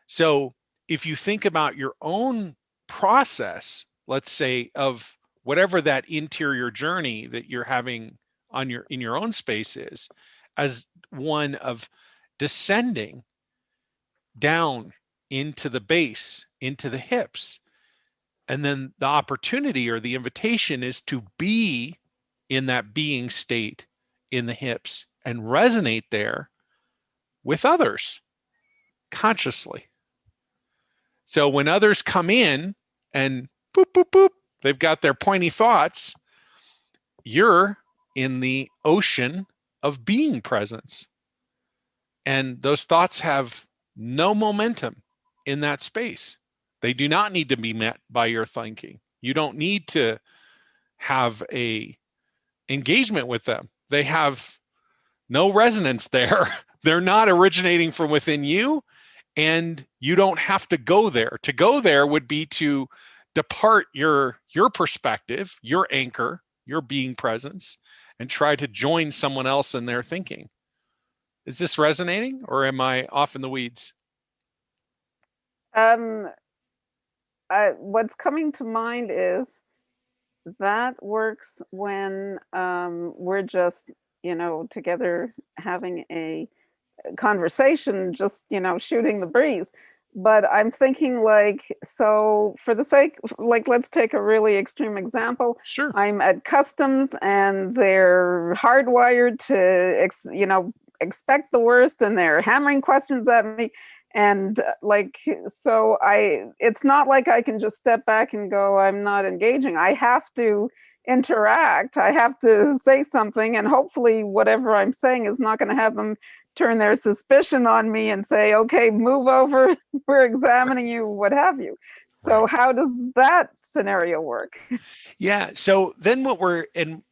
So if you think about your own process, let's say of whatever that interior journey that you're having on your in your own space is, as one of descending down into the base, into the hips, and then the opportunity or the invitation is to be in that being state in the hips and resonate there with others consciously. So when others come in and boop, boop, boop, they've got their pointy thoughts, you're in the ocean of being presence. And those thoughts have no momentum in that space. They do not need to be met by your thinking. You don't need to have a engagement with them. They have no resonance there. They're not originating from within you, and you don't have to go there. To go there would be to depart your perspective, your anchor, your being presence, and try to join someone else in their thinking. Is this resonating, or am I off in the weeds? Um, what's coming to mind is that works when we're just, you know, together having a conversation, just, you know, shooting the breeze. But I'm thinking, like, so for the sake, like, let's take a really extreme example. Sure. I'm at customs and they're hardwired to, you know, expect the worst and they're hammering questions at me. And like, so it's not like I can just step back and go, I'm not engaging. I have to interact. I have to say something. And hopefully, whatever I'm saying is not going to have them turn their suspicion on me and say, okay, move over, we're examining you, what have you. So Right. how does that scenario work? Yeah. So then what we're in,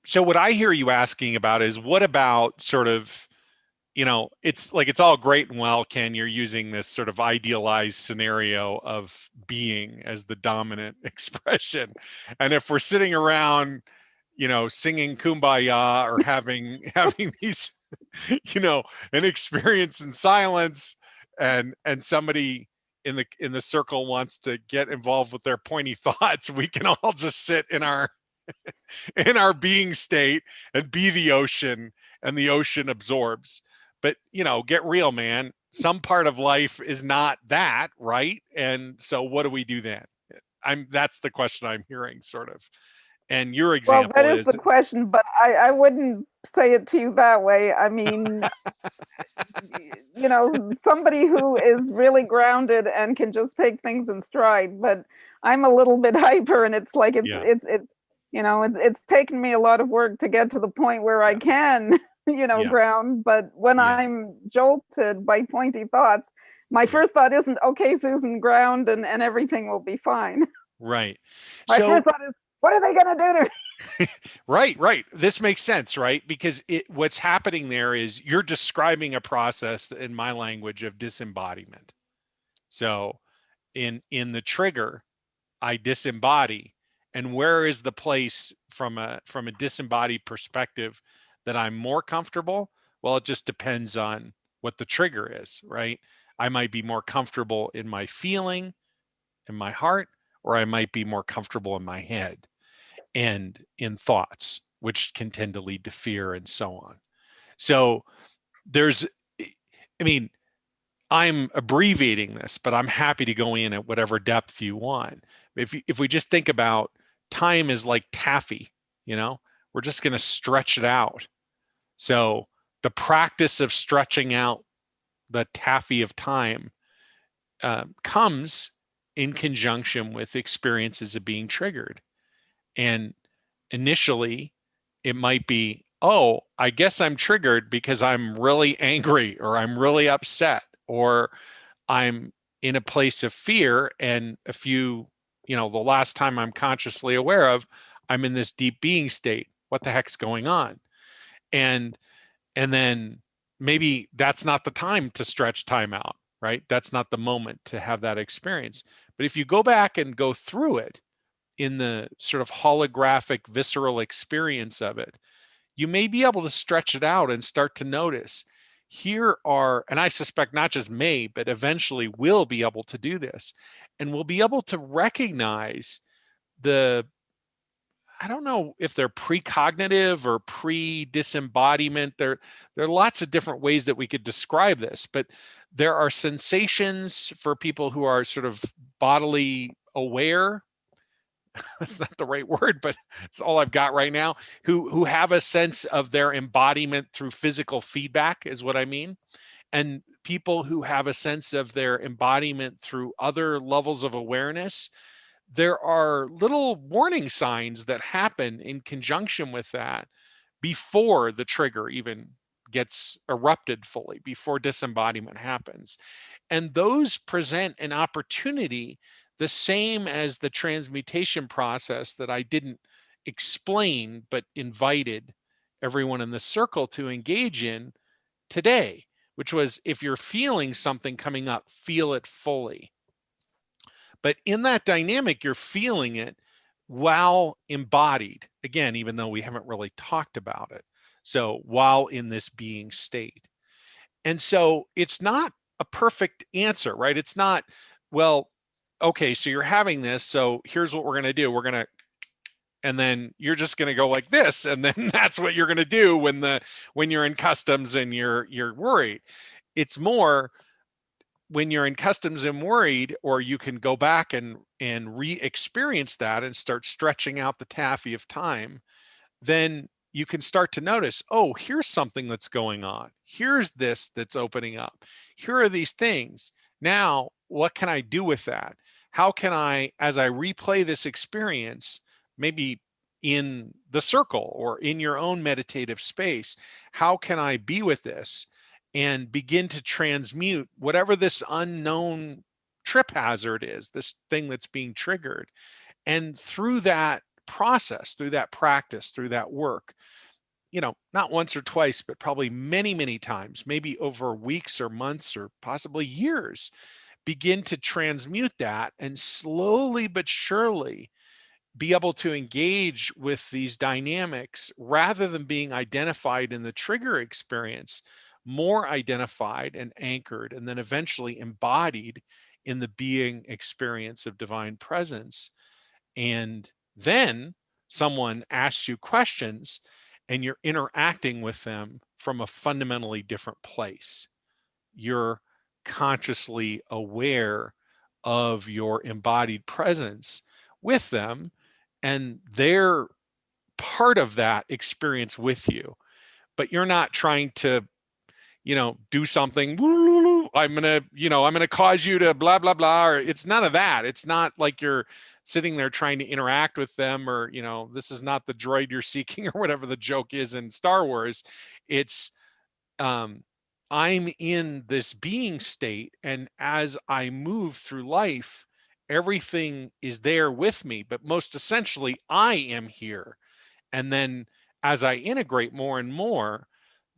so what I hear you asking about is what about sort of, it's like it's all great and well, Ken, you're using this sort of idealized scenario of being as the dominant expression. And if we're sitting around, singing kumbaya or having these, an experience in silence, and somebody in the circle wants to get involved with their pointy thoughts, we can all just sit in our being state and be the ocean, and the ocean absorbs. But get real, man, some part of life is not that, right? And so what do we do then? That's the question I'm hearing, sort of. And your Well, that example is is, the question, but I wouldn't say it to you that way. I mean, you know, somebody who is really grounded and can just take things in stride, but I'm a little bit hyper and it's like yeah, you know, it's taken me a lot of work to get to the point where I yeah, can, you know, yeah, ground, but when yeah, I'm jolted by pointy thoughts, my yeah, first thought isn't, okay, Susan, ground and everything will be fine. right. My So first thought is, what are they going to do to me? right. This makes sense, right? Because what's happening there is you're describing a process in my language of disembodiment. So in the trigger, I disembody, And where is the place from a disembodied perspective that I'm more comfortable? Well, it just depends on what the trigger is, right? I might be more comfortable in my feeling, in my heart, or I might be more comfortable in my head and in thoughts, which can tend to lead to fear and so on. So there's, I mean, I'm abbreviating this, but I'm happy to go in at whatever depth you want. If we just think about time is like taffy, you know, we're just going to stretch it out. So the practice of stretching out the taffy of time comes in conjunction with experiences of being triggered. And initially, it might be, oh, I guess I'm triggered because I'm really angry or I'm really upset or I'm in a place of fear. And the last time I'm consciously aware of, I'm in this deep being state. What the heck's going on? And then maybe that's not the time to stretch time out, right? That's not the moment to have that experience. But if you go back and go through it in the sort of holographic, visceral experience of it, you may be able to stretch it out and start to notice here are, and I suspect not just may, but eventually will be able to do this. And we'll be able to recognize the, I don't know if they're precognitive or pre-disembodiment. There are lots of different ways that we could describe this, but there are sensations for people who are sort of bodily aware. That's not the right word, but it's all I've got right now. Who have a sense of their embodiment through physical feedback is what I mean. And people who have a sense of their embodiment through other levels of awareness, there are little warning signs that happen in conjunction with that before the trigger even gets erupted fully, before disembodiment happens. And those present an opportunity, the same as the transmutation process that I didn't explain, but invited everyone in the circle to engage in today, which was, if you're feeling something coming up, feel it fully. But in that dynamic, you're feeling it while embodied. Again, even though we haven't really talked about it. So while in this being state. And so it's not a perfect answer, right? It's not, well, okay, so you're having this. So here's what we're going to do. We're going to, and then you're just going to go like this. And then that's what you're going to do when you're in customs and you're worried. It's more, when you're in customs and worried, or you can go back and re-experience that and start stretching out the taffy of time, then you can start to notice, oh, here's something that's going on. Here's this that's opening up. Here are these things. Now, what can I do with that? How can I, as I replay this experience, maybe in the circle or in your own meditative space, how can I be with this and begin to transmute whatever this unknown trip hazard is, this thing that's being triggered? And through that process, through that practice, through that work, not once or twice, but probably many, many times, maybe over weeks or months or possibly years, begin to transmute that and slowly but surely be able to engage with these dynamics rather than being identified in the trigger experience, more identified and anchored, and then eventually embodied in the being experience of divine presence. And then someone asks you questions and you're interacting with them from a fundamentally different place. You're consciously aware of your embodied presence with them, and they're part of that experience with you. But you're not trying to, do something. I'm gonna cause you to blah blah blah. Or it's none of that. It's not like you're sitting there trying to interact with them, or this is not the droid you're seeking, or whatever the joke is in Star Wars. It's I'm in this being state, and as I move through life, everything is there with me, but most essentially, I am here. And then as I integrate more and more,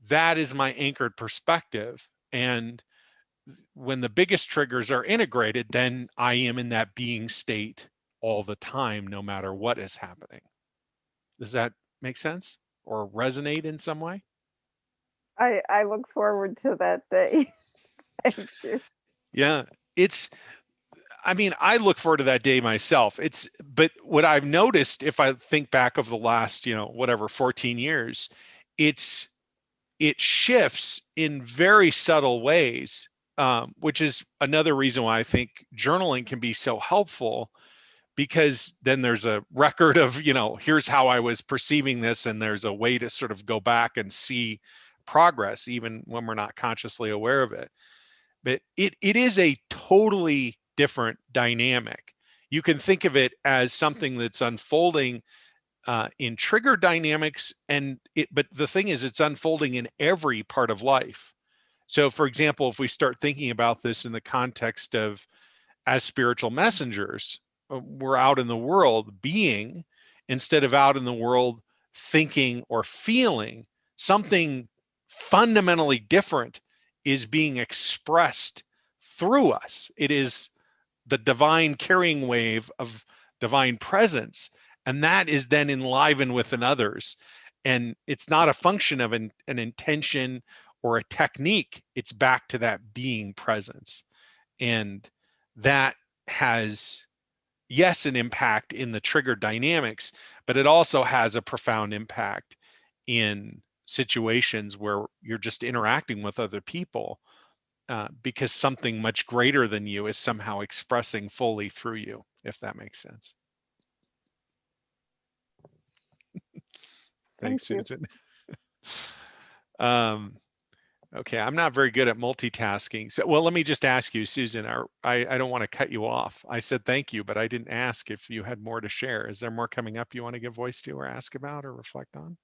that is my anchored perspective. And when the biggest triggers are integrated, then I am in that being state all the time, no matter what is happening. Does that make sense or resonate in some way? I look forward to that day. Thank you. Yeah, it's, I mean, I look forward to that day myself. But what I've noticed, if I think back of the last, whatever, 14 years, it's, it shifts in very subtle ways, which is another reason why I think journaling can be so helpful, because then there's a record of, here's how I was perceiving this, and there's a way to sort of go back and see progress, even when we're not consciously aware of it. But it is a totally different dynamic. You can think of it as something that's unfolding in trigger dynamics, but the thing is, it's unfolding in every part of life. So, for example, if we start thinking about this in the context of as spiritual messengers, we're out in the world being, instead of out in the world thinking or feeling, something fundamentally different is being expressed through us. It is the divine carrying wave of divine presence. And that is then enlivened within others. And it's not a function of an intention or a technique. It's back to that being presence. And that has, yes, an impact in the trigger dynamics, but it also has a profound impact in situations where you're just interacting with other people, because something much greater than you is somehow expressing fully through you, if that makes sense. Thank Thanks, you. Susan. Okay, I'm not very good at multitasking. So, well, let me just ask you, Susan, I don't want to cut you off. I said thank you, but I didn't ask if you had more to share. Is there more coming up you want to give voice to or ask about or reflect on?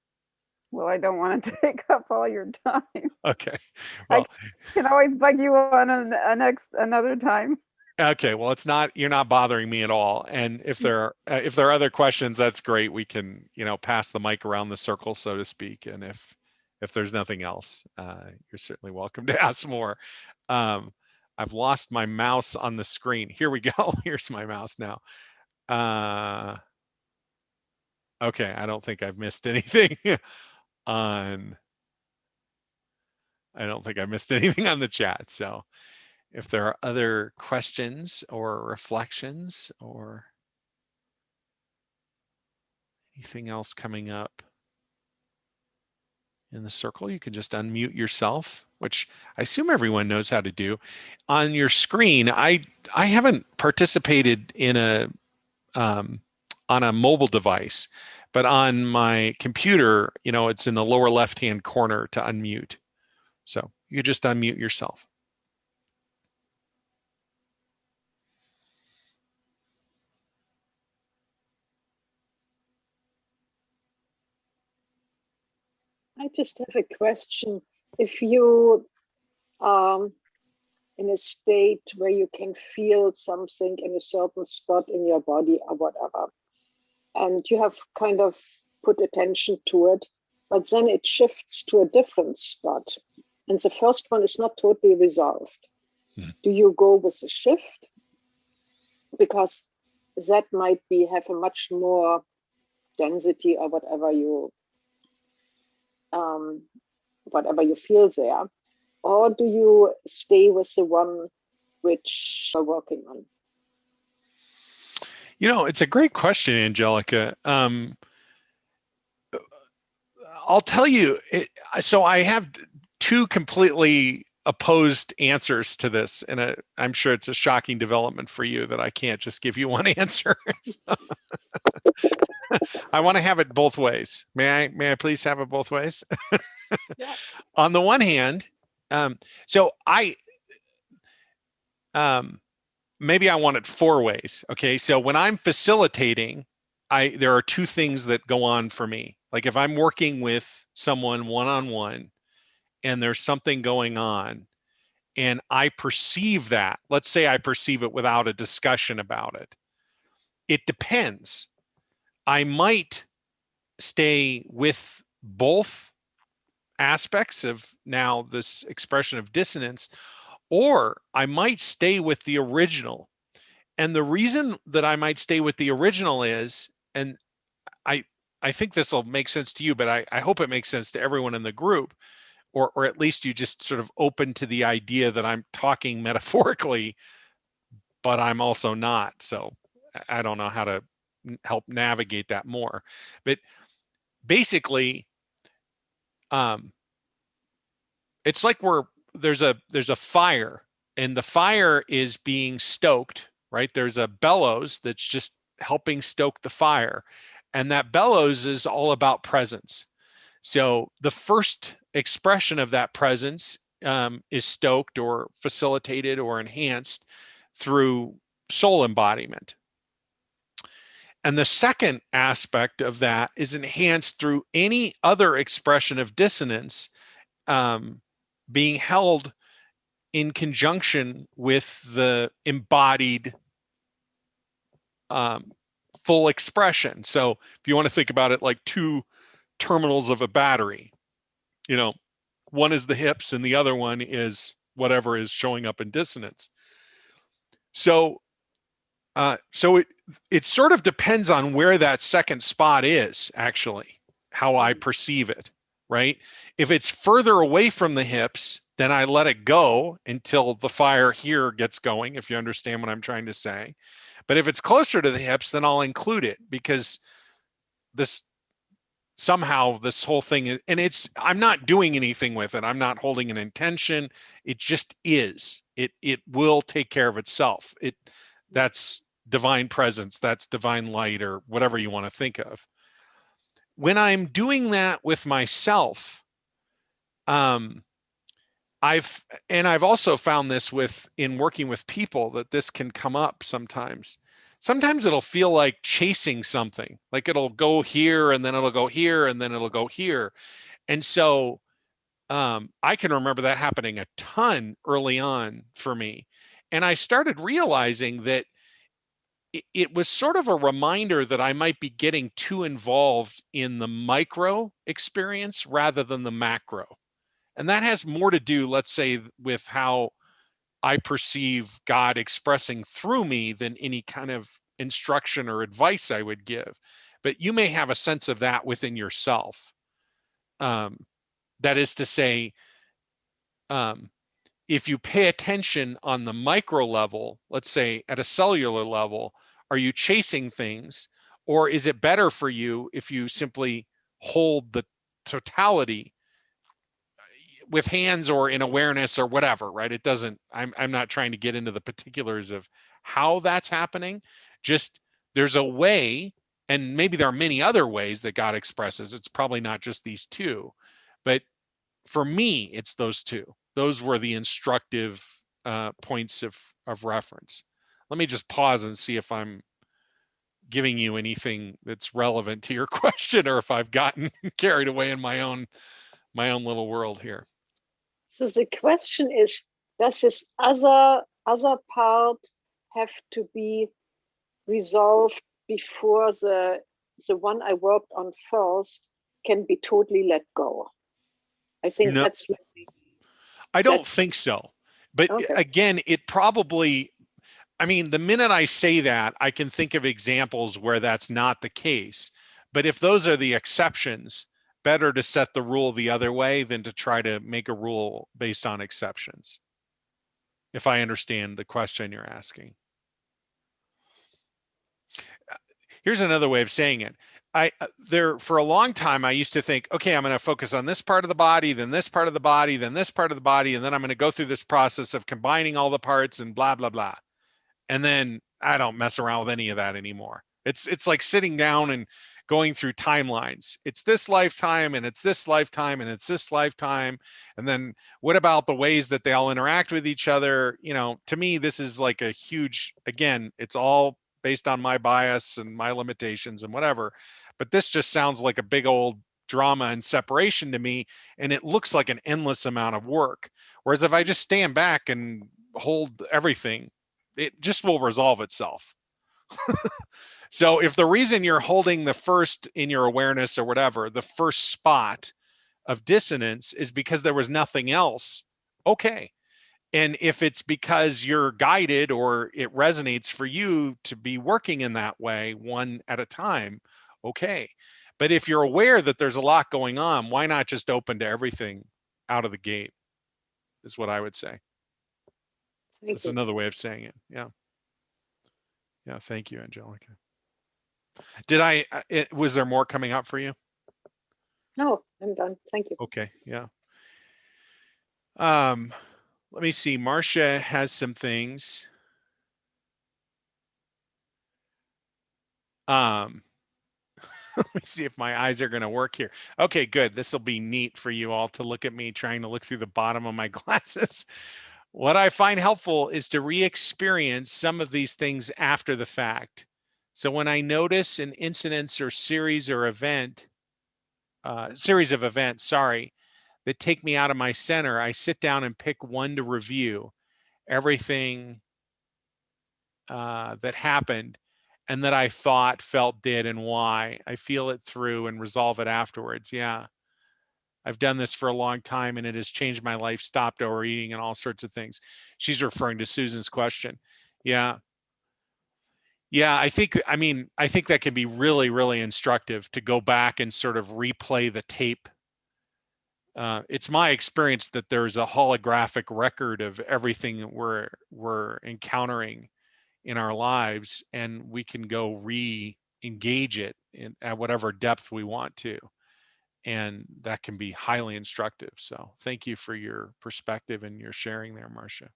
Well, I don't want to take up all your time. Okay, I well, can always bug you on another time. okay, well, you're not bothering me at all. And if there are other questions, that's great. We can, pass the mic around the circle, so to speak. And if there's nothing else, you're certainly welcome to ask more. Um, I've lost my mouse on the screen. Here we go. Here's my mouse now. Okay, I don't think I've missed anything on. I don't think I missed anything on the chat. So if there are other questions or reflections or anything else coming up in the circle, you can just unmute yourself, which I assume everyone knows how to do. On your screen, I haven't participated in on a mobile device, but on my computer, it's in the lower left-hand corner to unmute. So you just unmute yourself. I just have a question. If you in a state where you can feel something in a certain spot in your body or whatever, and you have kind of put attention to it, but then it shifts to a different spot, and the first one is not totally resolved. Do you go with the shift? Because that might have a much more density or whatever you feel there. Or do you stay with the one which you're working on? It's a great question, Angelica. I'll tell you, so I have two completely opposed answers to this, and I'm sure it's a shocking development for you that I can't just give you one answer. I want to have it both ways. May I please have it both ways? Yeah. On the one hand, so maybe I want it four ways. Okay, so when I'm facilitating, there are two things that go on for me. Like if I'm working with someone one-on-one and there's something going on and I perceive that, let's say I perceive it without a discussion about it. It depends. I might stay with both aspects of now this expression of dissonance, or I might stay with the original. And the reason that I might stay with the original is, and I think this will make sense to you, but I hope it makes sense to everyone in the group, or at least you just sort of open to the idea that I'm talking metaphorically, but I'm also not. So I don't know how to help navigate that more. But basically, it's like there's a fire, and the fire is being stoked, right? There's a bellows that's just helping stoke the fire, and that bellows is all about presence. So the first expression of that presence is stoked or facilitated or enhanced through soul embodiment. And the second aspect of that is enhanced through any other expression of dissonance being held in conjunction with the embodied full expression. So if you want to think about it like two terminals of a battery, you know, one is the hips and the other one is whatever is showing up in dissonance. So it sort of depends on where that second spot is, actually, how I perceive it, right? If it's further away from the hips, then I let it go until the fire here gets going, if you understand what I'm trying to say. But if it's closer to the hips, then I'll include it, because this somehow this whole thing, and I'm not doing anything with it. I'm not holding an intention. It just is. It will take care of itself. That's divine presence, that's divine light, or whatever you want to think of. When I'm doing that with myself, I've also found this in working with people, that this can come up sometimes. Sometimes it'll feel like chasing something, like it'll go here and then it'll go here and then it'll go here. And so I can remember that happening a ton early on for me. And I started realizing that it was sort of a reminder that I might be getting too involved in the micro experience rather than the macro. And that has more to do, let's say, with how I perceive God expressing through me than any kind of instruction or advice I would give. But you may have a sense of that within yourself. That is to say, if you pay attention on the micro level, let's say at a cellular level, are you chasing things? Or is it better for you if you simply hold the totality with hands or in awareness or whatever, right? It doesn't, I'm not trying to get into the particulars of how that's happening. Just there's a way, and maybe there are many other ways that God expresses. It's probably not just these two, but for me, it's those two. Those were the instructive points of reference. Let me just pause and see if I'm giving you anything that's relevant to your question, or if I've gotten carried away in my own little world here. So the question is, does this other part have to be resolved before the one I worked on first can be totally let go? I think No, that's really, I don't think so. But okay. Again, it probably, I mean, the minute I say that, I can think of examples where that's not the case. But if those are the exceptions, better to set the rule the other way than to try to make a rule based on exceptions, if I understand the question you're asking. Here's another way of saying it. For a long time, I used to think, okay, I'm going to focus on this part of the body, then this part of the body, then this part of the body, and then I'm going to go through this process of combining all the parts and blah, blah, blah. And then I don't mess around with any of that anymore. It's like sitting down and going through timelines. It's this lifetime, and it's this lifetime, and it's this lifetime. And then what about the ways that they all interact with each other? You know, to me, this is like a huge, again, it's all based on my bias and my limitations and whatever. But this just sounds like a big old drama and separation to me. And it looks like an endless amount of work. Whereas if I just stand back and hold everything, it just will resolve itself. So if the reason you're holding the first in your awareness or whatever, the first spot of dissonance is because there was nothing else, okay. And if it's because you're guided or it resonates for you to be working in that way, one at a time, okay. But if you're aware that there's a lot going on, why not just open to everything out of the gate, is what I would say. Thank That's you. another way of saying it. Yeah. Yeah. Thank you, Angelica. Did was there more coming up for you? No, I'm done. Thank you. Okay. Yeah. Let me see. Marcia has some things. Let me see if my eyes are going to work here. Okay, good. This will be neat for you all to look at me trying to look through the bottom of my glasses. What I find helpful is to re-experience some of these things after the fact. So when I notice an incident or series of events, that take me out of my center, I sit down and pick one to review everything that happened and that I thought, felt, did, and why. I feel it through and resolve it afterwards. Yeah. I've done this for a long time and it has changed my life, stopped overeating and all sorts of things. She's referring to Susan's question. Yeah. Yeah, I think that can be really, really instructive to go back and sort of replay the tape. It's my experience that there's a holographic record of everything that we're encountering in our lives, and we can go re-engage it at whatever depth we want to. And that can be highly instructive. So thank you for your perspective and your sharing there, Marcia.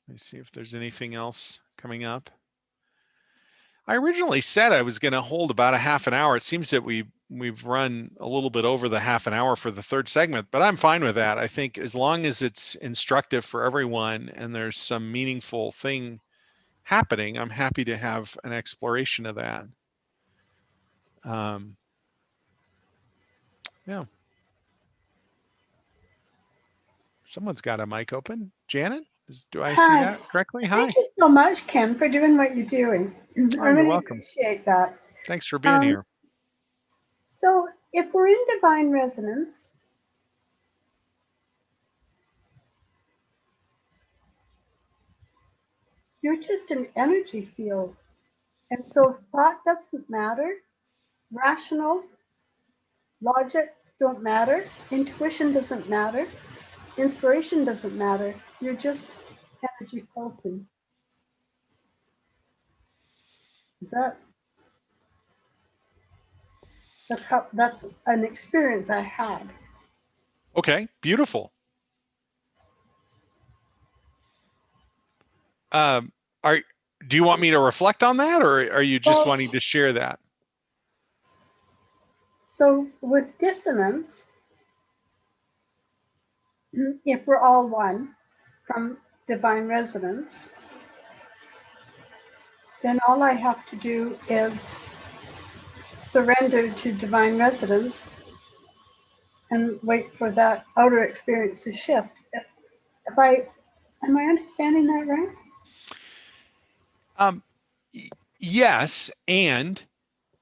Let me see if there's anything else coming up. I originally said I was going to hold about a half an hour. It seems that we've run a little bit over the half an hour for the third segment, but I'm fine with that. I think as long as it's instructive for everyone and there's some meaningful thing happening, I'm happy to have an exploration of that. Yeah. Someone's got a mic open. Janet, do I see that correctly? Hi. Thank you so much, Kim, for doing what you're doing. Oh, I you're really welcome. appreciate that. Thanks for being here. So if we're in divine resonance, you're just an energy field. And so thought doesn't matter, rational, logic don't matter, intuition doesn't matter, inspiration doesn't matter. You're just energy pulsing. Is that's an experience I had. Okay, beautiful. Do you want me to reflect on that, or are you just wanting to share that? So with dissonance, if we're all one from divine resonance, then all I have to do is surrender to divine resonance and wait for that outer experience to shift. Am I understanding that right? Yes, and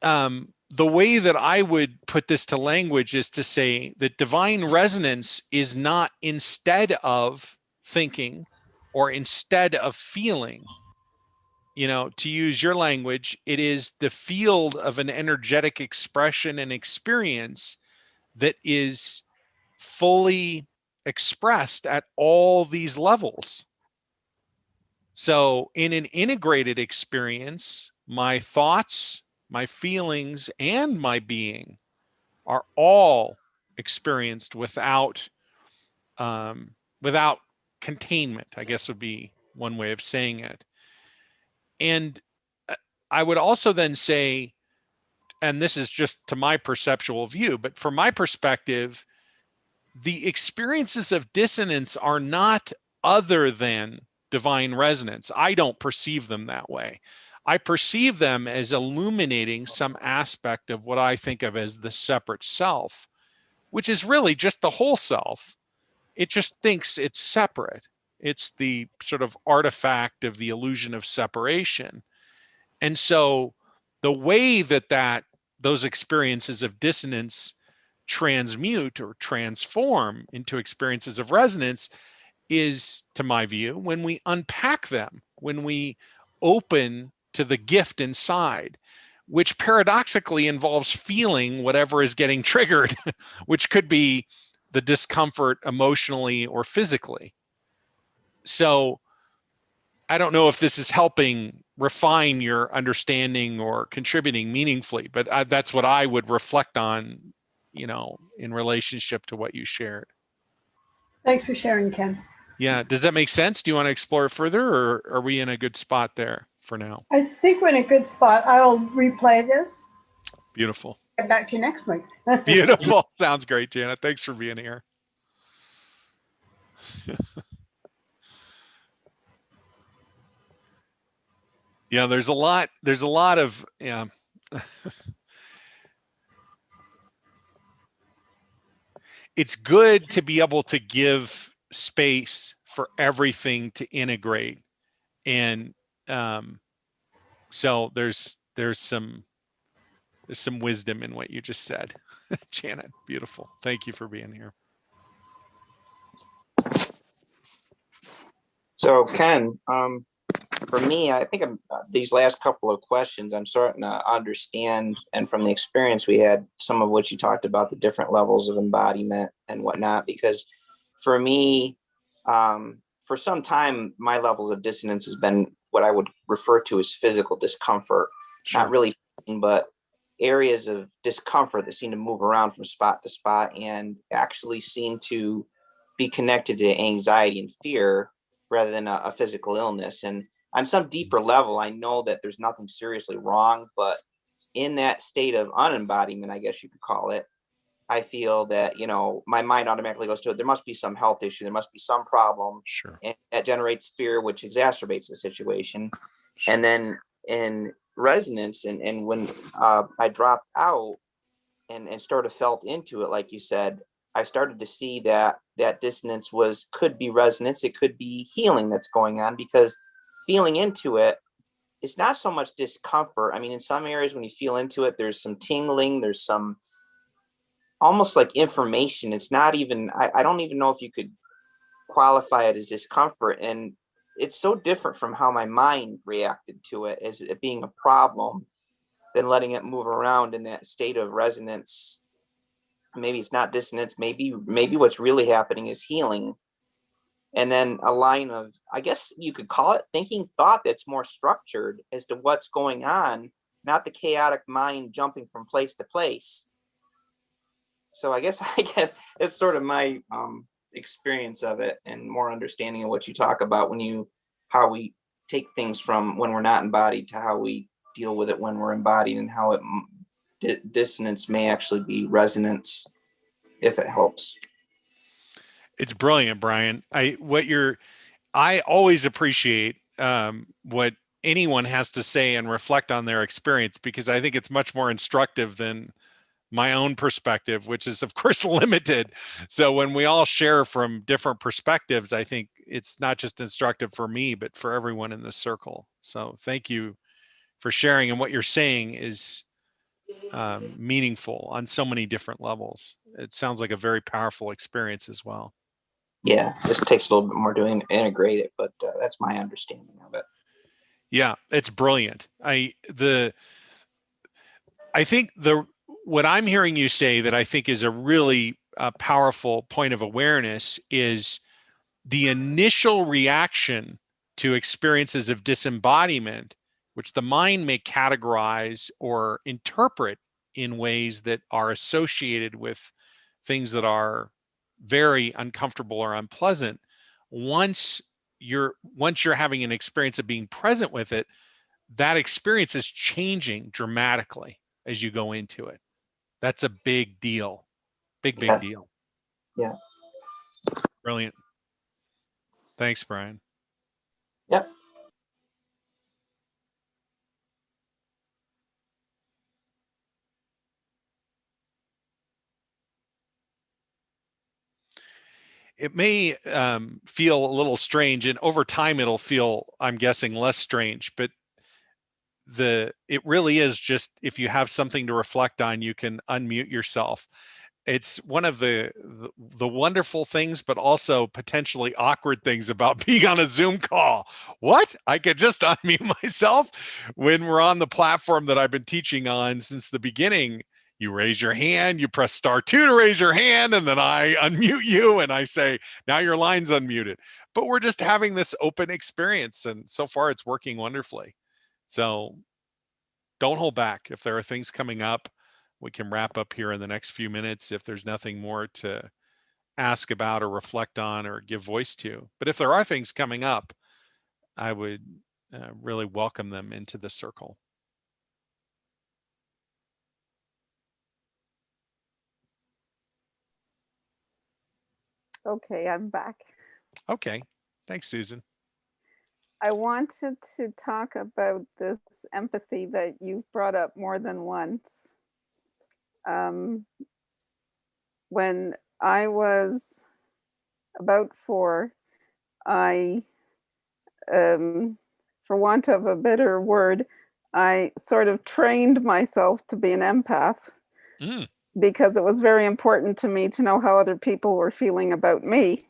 the way that I would put this to language is to say that divine resonance is not instead of thinking or instead of feeling. You know, to use your language, it is the field of an energetic expression and experience that is fully expressed at all these levels. So in an integrated experience, my thoughts, my feelings, and my being are all experienced without containment, I guess would be one way of saying it. And I would also then say, and this is just to my perceptual view, but from my perspective, the experiences of dissonance are not other than divine resonance. I don't perceive them that way. I perceive them as illuminating some aspect of what I think of as the separate self, which is really just the whole self. It just thinks it's separate. It's the sort of artifact of the illusion of separation. And so the way that those experiences of dissonance transmute or transform into experiences of resonance is, to my view, when we unpack them, when we open to the gift inside, which paradoxically involves feeling whatever is getting triggered, which could be the discomfort emotionally or physically. So I don't know if this is helping refine your understanding or contributing meaningfully, but that's what I would reflect on, in relationship to what you shared. Thanks for sharing, Ken. Yeah. Does that make sense? Do you want to explore further, or are we in a good spot there for now? I think we're in a good spot. I'll replay this. Beautiful. Get back to you next week. Beautiful. Sounds great, Janet. Thanks for being here. Yeah, there's a lot of, it's good to be able to give space for everything to integrate. And so there's some wisdom in what you just said. Janet, beautiful. Thank you for being here. So Ken, for me, I think these last couple of questions, I'm starting to understand, and from the experience we had, some of what you talked about, the different levels of embodiment and whatnot, because for me, for some time, my levels of dissonance has been what I would refer to as physical discomfort, Sure. Not really, but areas of discomfort that seem to move around from spot to spot and actually seem to be connected to anxiety and fear rather than a physical illness. And on some deeper level, I know that there's nothing seriously wrong, but in that state of unembodiment, I guess you could call it, I feel that, my mind automatically goes to it. There must be some health issue. There must be some problem. Sure. And that generates fear, which exacerbates the situation. Sure. And then in resonance, and when I dropped out and sort of felt into it, like you said, I started to see that dissonance could be resonance. It could be healing that's going on, because feeling into it, it's not so much discomfort. I mean, in some areas when you feel into it, there's some tingling, there's some almost like information. It's not even, I don't even know if you could qualify it as discomfort. And it's so different from how my mind reacted to it as it being a problem than letting it move around in that state of resonance. Maybe it's not dissonance. Maybe what's really happening is healing. And then a line of, I guess you could call it thinking thought that's more structured as to what's going on, not the chaotic mind jumping from place to place. So I guess it's sort of my experience of it, and more understanding of what you talk about how we take things from when we're not embodied to how we deal with it when we're embodied, and how dissonance may actually be resonance, if it helps. It's brilliant, Brian. I always appreciate what anyone has to say and reflect on their experience, because I think it's much more instructive than my own perspective, which is of course limited. So when we all share from different perspectives, I think it's not just instructive for me, but for everyone in the circle. So thank you for sharing. And what you're saying is meaningful on so many different levels. It sounds like a very powerful experience as well. Yeah, this takes a little bit more to integrate it, but that's my understanding of it. Yeah, it's brilliant. I think what I'm hearing you say that I think is a really powerful point of awareness is the initial reaction to experiences of disembodiment, which the mind may categorize or interpret in ways that are associated with things that are very uncomfortable or unpleasant. Once you're having an experience of being present with it, that experience is changing dramatically as you go into it. That's a big deal. Big deal. Yeah. Brilliant. Thanks, Brian. Yep. It may feel a little strange, and over time it'll feel, I'm guessing, less strange, but it really is just, if you have something to reflect on, you can unmute yourself. It's one of the wonderful things, but also potentially awkward things about being on a Zoom call. What? I could just unmute myself? When we're on the platform that I've been teaching on since the beginning, you raise your hand, you press *2 to raise your hand, and then I unmute you and I say, now your line's unmuted. But we're just having this open experience, and so far it's working wonderfully. So don't hold back. If there are things coming up, we can wrap up here in the next few minutes if there's nothing more to ask about or reflect on or give voice to. But if there are things coming up, I would really welcome them into the circle. Okay, I'm back. Okay, thanks, Susan. I wanted to talk about this empathy that you've brought up more than once. When I was about 4, I, for want of a better word, I sort of trained myself to be an empath because it was very important to me to know how other people were feeling about me.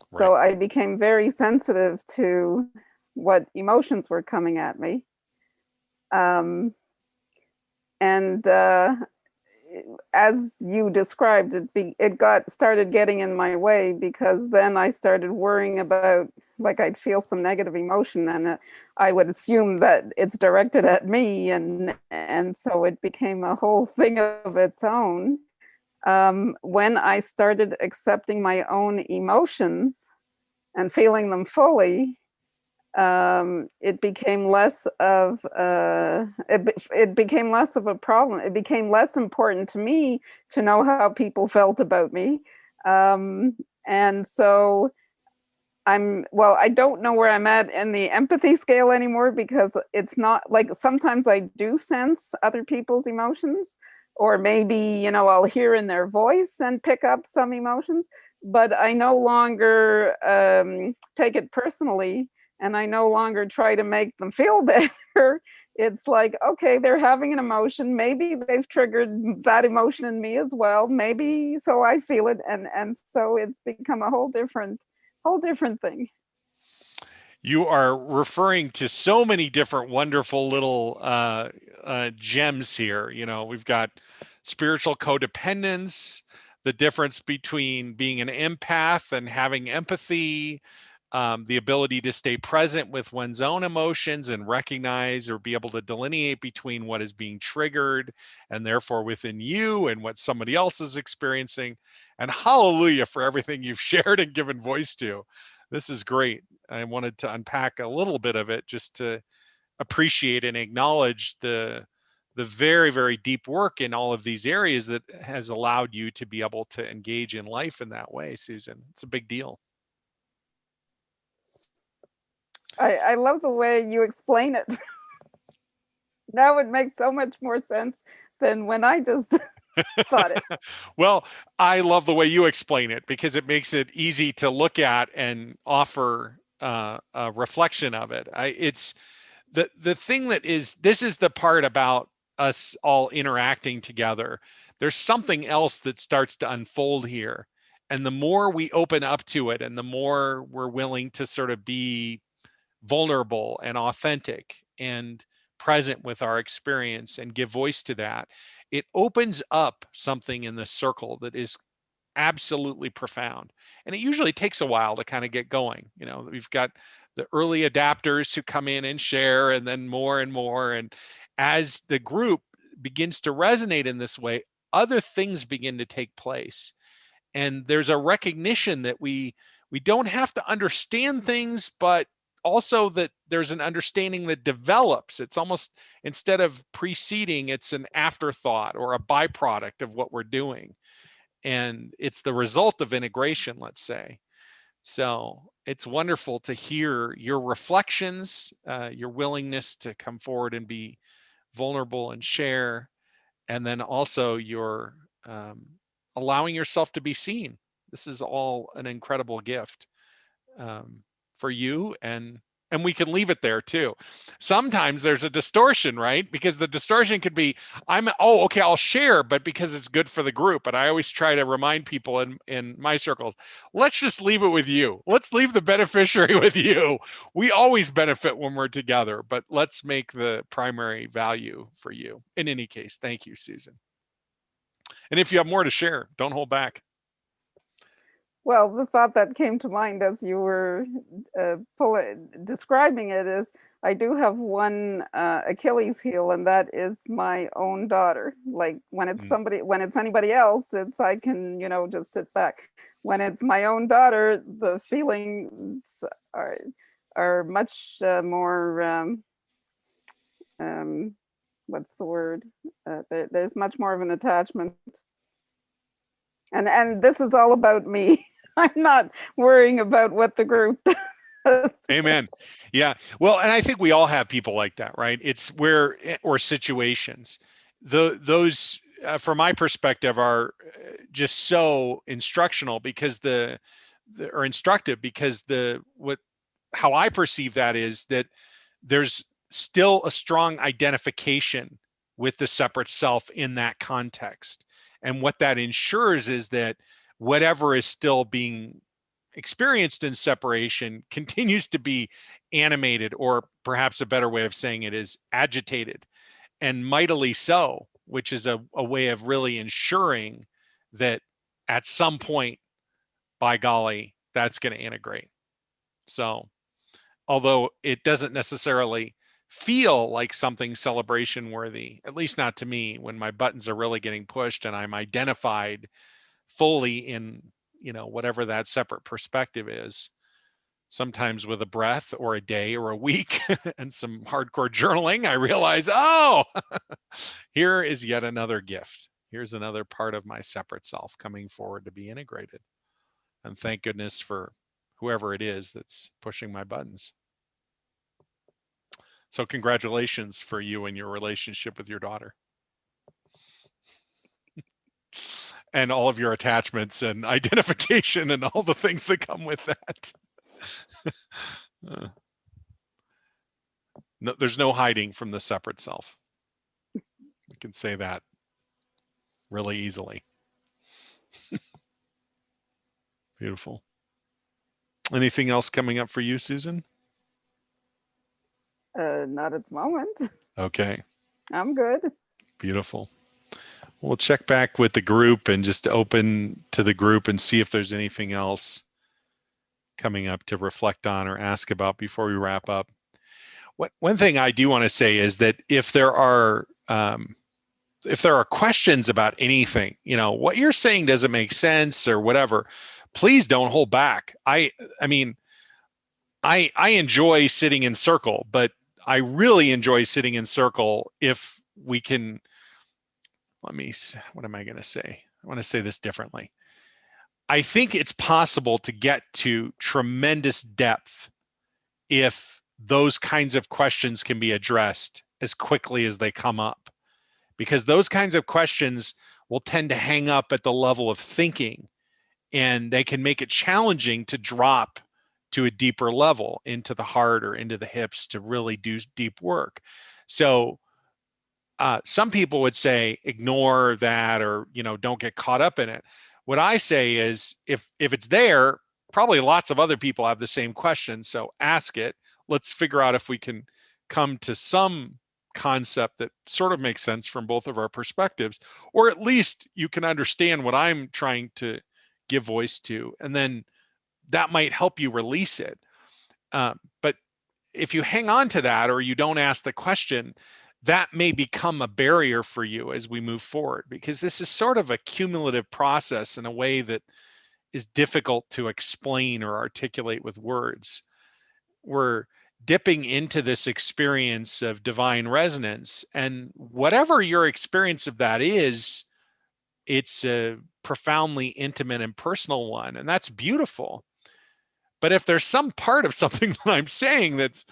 So I became very sensitive to what emotions were coming at me. And as you described, it started getting in my way, because then I started worrying about, like, I'd feel some negative emotion and I would assume that it's directed at me, and so it became a whole thing of its own. When I started accepting my own emotions and feeling them fully, it became less of it became less of a problem. It became less important to me to know how people felt about me, and so I don't know where I'm at in the empathy scale anymore, because it's not like, sometimes I do sense other people's emotions, or maybe, I'll hear in their voice and pick up some emotions, but I no longer take it personally, and I no longer try to make them feel better. It's like, okay, they're having an emotion. Maybe they've triggered that emotion in me as well. Maybe so I feel it, and so it's become a whole different thing. You are referring to so many different wonderful little gems here. We've got spiritual codependence, the difference between being an empath and having empathy, the ability to stay present with one's own emotions and recognize or be able to delineate between what is being triggered and therefore within you and what somebody else is experiencing. And hallelujah for everything you've shared and given voice to. This is great. I wanted to unpack a little bit of it just to appreciate and acknowledge the very, very deep work in all of these areas that has allowed you to be able to engage in life in that way, Susan. It's a big deal. I love the way you explain it. Now it makes so much more sense than when I just thought it. Well, I love the way you explain it, because it makes it easy to look at and offer a reflection of it. It's the thing this is the part about us all interacting together. There's something else that starts to unfold here. And the more we open up to it, and the more we're willing to sort of be vulnerable and authentic and present with our experience and give voice to that, it opens up something in the circle that is absolutely profound. And it usually takes a while to kind of get going. We've got the early adapters who come in and share, and then more and more. And as the group begins to resonate in this way, other things begin to take place. And there's a recognition that we don't have to understand things, but also that there's an understanding that develops. It's almost, instead of preceding, it's an afterthought or a byproduct of what we're doing. And it's the result of integration, let's say. So it's wonderful to hear your reflections, your willingness to come forward and be vulnerable and share, and then also your allowing yourself to be seen. This is all an incredible gift for you and and we can leave it there too. Sometimes there's a distortion, right? Because the distortion could be, oh, okay, I'll share, but because it's good for the group. And I always try to remind people in my circles, let's just leave it with you. Let's leave the beneficiary with you. We always benefit when we're together, but let's make the primary value for you. In any case, thank you, Susan. And if you have more to share, don't hold back. Well, the thought that came to mind as you were describing it is, I do have one Achilles heel, and that is my own daughter. Like when it's when it's anybody else, I can, just sit back. When it's my own daughter, the feelings are much more, what's the word? There's much more of an attachment. And this is all about me. I'm not worrying about what the group does. Amen. Yeah. Well, and I think we all have people like that, right? It's or situations. Those, from my perspective, are just so instructional because or instructive because how I perceive that is that there's still a strong identification with the separate self in that context. And what that ensures is that whatever is still being experienced in separation continues to be animated, or perhaps a better way of saying it is agitated, and mightily so, which is a way of really ensuring that at some point, by golly, that's going to integrate. So, although it doesn't necessarily feel like something celebration worthy, at least not to me, when my buttons are really getting pushed and I'm identified fully in, whatever that separate perspective is, sometimes with a breath or a day or a week and some hardcore journaling, I realize, oh, here is yet another gift. Here's another part of my separate self coming forward to be integrated. And thank goodness for whoever it is that's pushing my buttons. So congratulations for you and your relationship with your daughter. And all of your attachments and identification and all the things that come with that. No, there's no hiding from the separate self. You can say that really easily. Beautiful. Anything else coming up for you, Susan? Not at the moment. Okay. I'm good. Beautiful. We'll check back with the group and just open to the group and see if there's anything else coming up to reflect on or ask about before we wrap up. One thing I do want to say is that if there are questions about anything, what you're saying doesn't make sense or whatever, please don't hold back. I mean, I enjoy sitting in circle, but I really enjoy sitting in circle if we can. What am I going to say? I want to say this differently. I think it's possible to get to tremendous depth if those kinds of questions can be addressed as quickly as they come up, because those kinds of questions will tend to hang up at the level of thinking, and they can make it challenging to drop to a deeper level into the heart or into the hips to really do deep work. So some people would say ignore that, or don't get caught up in it. What I say is if it's there, probably lots of other people have the same question, so ask it. Let's figure out if we can come to some concept that sort of makes sense from both of our perspectives, or at least you can understand what I'm trying to give voice to, and then that might help you release it. But if you hang on to that, or you don't ask the question, that may become a barrier for you as we move forward, because this is sort of a cumulative process in a way that is difficult to explain or articulate with words. We're dipping into this experience of divine resonance, and whatever your experience of that is, it's a profoundly intimate and personal one, and that's beautiful. But if there's some part of something that I'm saying that's,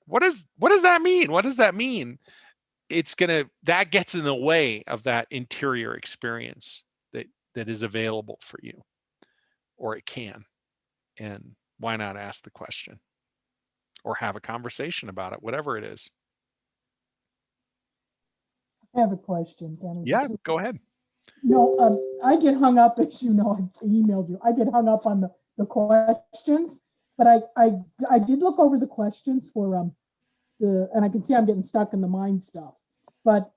what does that mean? What does that mean? That gets in the way of that interior experience that is available for you, or it can. And why not ask the question? or have a conversation about it, whatever it is. I have a question, Dennis. Yeah, go ahead. No, I get hung up, as you know, I emailed you. I get hung up on the questions, but I did look over the questions for and I can see I'm getting stuck in the mind stuff. But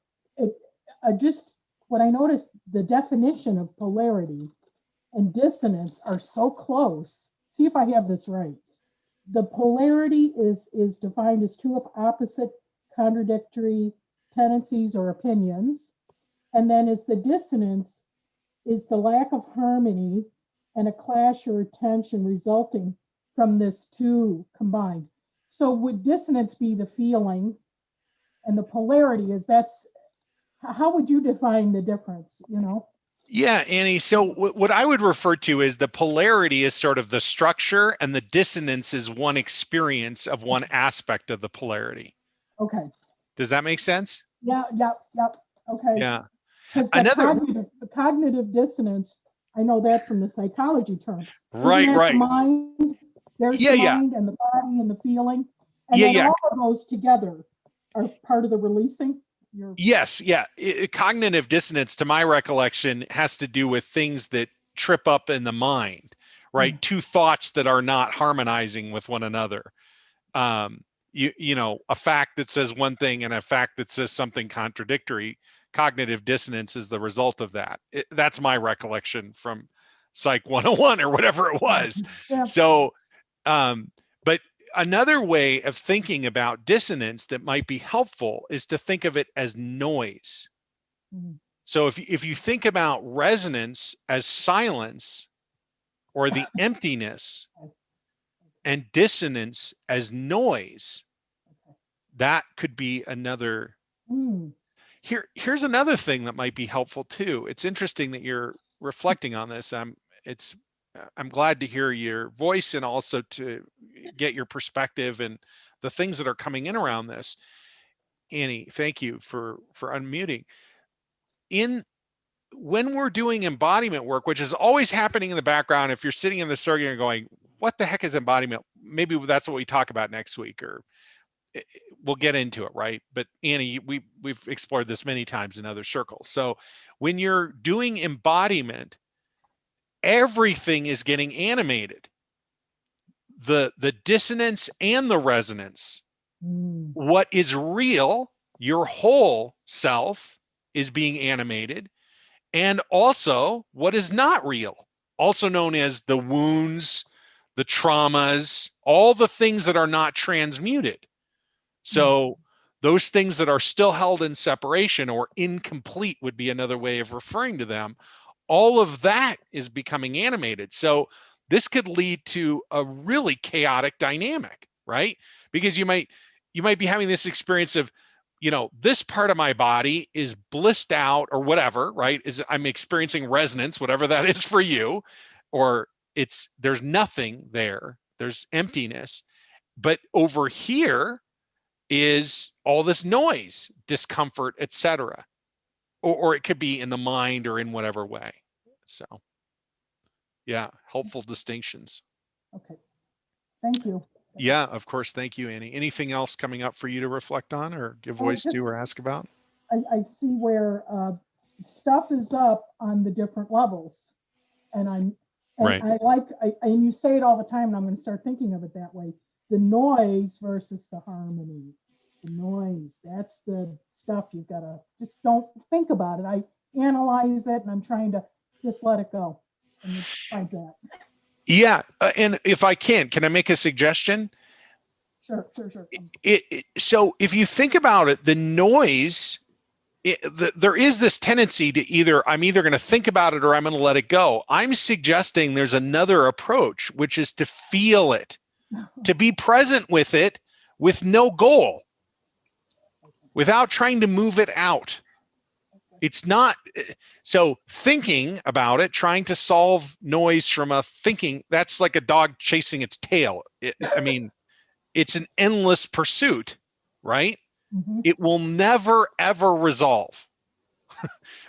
what I noticed, the definition of polarity and dissonance are so close. See if I have this right. The polarity is defined as two opposite contradictory tendencies or opinions. And then is the dissonance is the lack of harmony and a clash or tension resulting from this two combined. So would dissonance be the feeling, and the polarity is how would you define the difference, you know? Yeah, Annie. So what I would refer to is the polarity is sort of the structure, and the dissonance is one experience of one aspect of the polarity. Okay. Does that make sense? Yeah. Okay. Yeah. Because the cognitive dissonance, I know that from the psychology term. Right. The mind, there's the mind and the body and the feeling. And then all of those together are part of the releasing. Yes. Yeah. Cognitive dissonance, to my recollection, has to do with things that trip up in the mind, right? Two thoughts that are not harmonizing with one another. You know, a fact that says one thing and a fact that says something contradictory. Cognitive dissonance is the result of that. That's my recollection from Psych 101 or whatever it was. Yeah. So, but another way of thinking about dissonance that might be helpful is to think of it as noise. Mm-hmm. So if you think about resonance as silence or the emptiness, and dissonance as noise, that could be another. Here's another thing that might be helpful too. It's interesting that you're reflecting on this. I'm glad to hear your voice and also to get your perspective and the things that are coming in around this. Annie, thank you for unmuting. When we're doing embodiment work, which is always happening in the background, if you're sitting in the circle and going, what the heck is embodiment? Maybe that's what we talk about next week, or we'll get into it, right? But Annie, we've explored this many times in other circles. So when you're doing embodiment, everything is getting animated. The dissonance and the resonance. What is real, your whole self, is being animated, and also what is not real, also known as the wounds, the traumas, all the things that are not transmuted. So those things that are still held in separation or incomplete would be another way of referring to them. All of that is becoming animated. So this could lead to a really chaotic dynamic, right? Because you might be having this experience of, you know, this part of my body is blissed out or whatever, right? I'm experiencing resonance, whatever that is for you, or there's nothing there, there's emptiness. But over here is all this noise, discomfort, etc. Or it could be in the mind or in whatever way. So yeah, helpful distinctions. Okay, thank you. Yeah, of course. Thank you, Annie. Anything else coming up for you to reflect on or give voice to or ask about? I see where stuff is up on the different levels, and right. And you say it all the time, and I'm going to start thinking of it that way. The noise versus the harmony. The noise, that's the stuff you've got to just don't think about it. I analyze it, and I'm trying to just let it go. And it's like that. Yeah, and if I can I make a suggestion? Sure. So if you think about it, the noise, there is this tendency to I'm either going to think about it or I'm going to let it go. I'm suggesting there's another approach, which is to feel it, to be present with it with no goal, without trying to move it out. It's not, so thinking about it, trying to solve noise from a thinking, that's like a dog chasing its tail. I mean, it's an endless pursuit, right? Mm-hmm. It will never, ever resolve.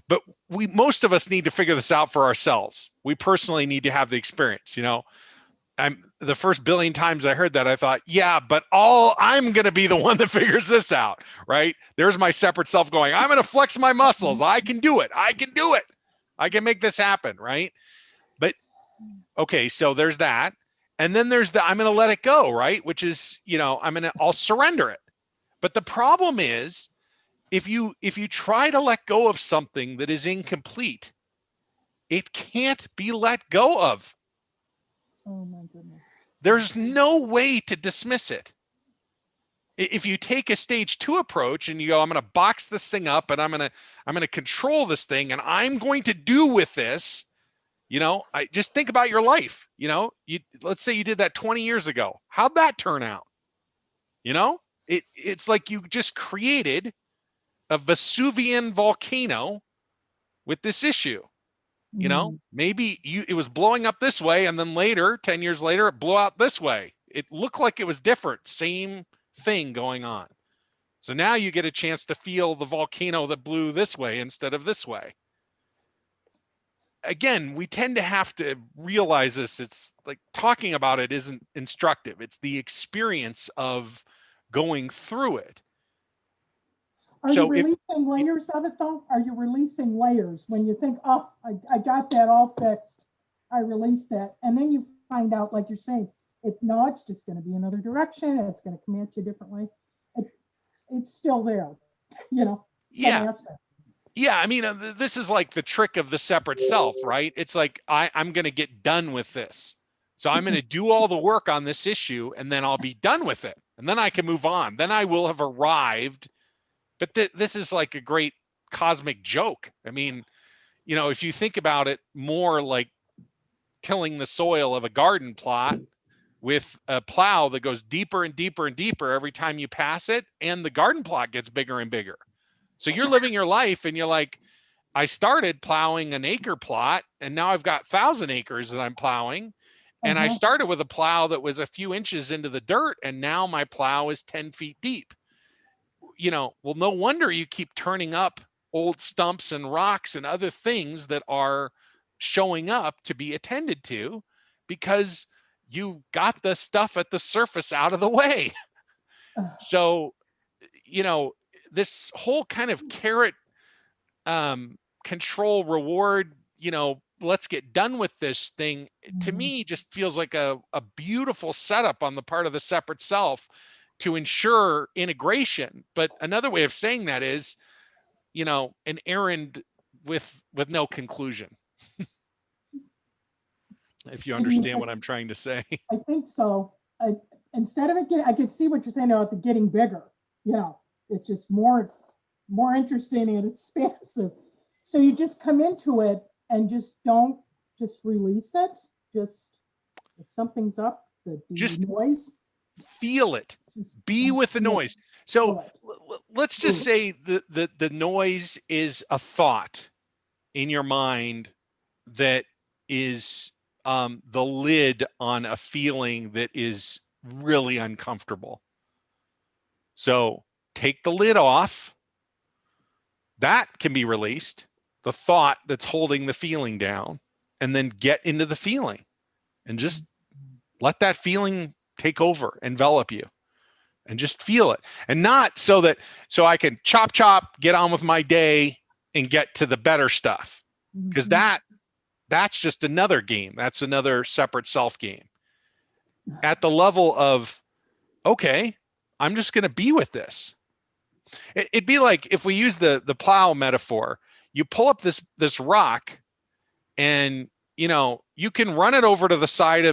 But most of us need to figure this out for ourselves. We personally need to have the experience, you know. the first billion times I heard that, I thought, yeah, but I'm going to be the one that figures this out, right? There's my separate self going, I'm going to flex my muscles. I can do it. I can do it. I can make this happen, right? But okay, so there's that. And then there's I'm going to let it go, right? Which is, I'll surrender it. But the problem is, if you try to let go of something that is incomplete, it can't be let go of. Oh my goodness. There's no way to dismiss it. If you take a stage 2 approach and you go, I'm going to box this thing up and I'm going to control this thing and I'm going to do with this, I just think about your life, let's say you did that 20 years ago. How'd that turn out? It's like you just created a Vesuvian volcano with this issue. Maybe it was blowing up this way, and then later, 10 years later, it blew out this way. It looked like it was different, same thing going on. So now you get a chance to feel the volcano that blew this way instead of this way. Again, we tend to have to realize this. It's like talking about it isn't instructive. It's the experience of going through it. Are you releasing layers of it though? Are you releasing layers when you think, oh, I got that all fixed, I released that, and then you find out, like you're saying, it's just going to be another direction. It's going to come at you differently. It's still there, Yeah. aspect. Yeah, I mean, this is like the trick of the separate self, right? It's like, I'm going to get done with this. So I'm going to do all the work on this issue, and then I'll be done with it. And then I can move on. Then I will have arrived. But this is like a great cosmic joke. I mean, if you think about it more like tilling the soil of a garden plot with a plow that goes deeper and deeper and deeper every time you pass it, and the garden plot gets bigger and bigger. So you're living your life and you're like, I started plowing an acre plot and now I've got 1,000 acres that I'm plowing. And I started with a plow that was a few inches into the dirt, and now my plow is 10 feet deep. Well, no wonder you keep turning up old stumps and rocks and other things that are showing up to be attended to, because you got the stuff at the surface out of the way. So, this whole kind of carrot, control, reward, let's get done with this thing, to me just feels like a beautiful setup on the part of the separate self to ensure integration. But another way of saying that is, an errand with no conclusion. If you understand what I'm trying to say. I think so. Instead of it I could see what you're saying about the getting bigger. It's just more interesting and expansive. So you just come into it and just don't just release it. Just if something's up, the noise. Feel it. Be with the noise. So let's just say the noise is a thought in your mind that is the lid on a feeling that is really uncomfortable. So take the lid off. That can be released. The thought that's holding the feeling down, and then get into the feeling and just let that feeling take over, envelop you, and just feel it. And not so I can chop, get on with my day and get to the better stuff. Because that's just another game. That's another separate self game. At the level of, okay, I'm just going to be with this. It'd be like if we use the plow metaphor, you pull up this rock and you can run it over to the side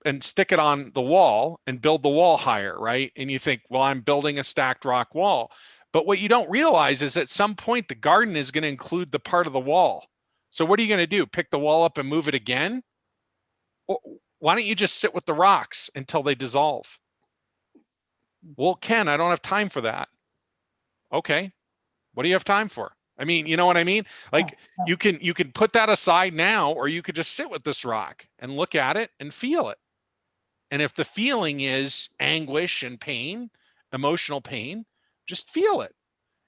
and stick it on the wall and build the wall higher, right? And you think, well, I'm building a stacked rock wall. But what you don't realize is at some point the garden is going to include the part of the wall. So what are you going to do? Pick the wall up and move it again? Or why don't you just sit with the rocks until they dissolve? Well, Ken, I don't have time for that. Okay. What do you have time for? I mean, you know what I mean? Like you can put that aside now, or you could just sit with this rock and look at it and feel it. And if the feeling is anguish and pain, emotional pain, just feel it.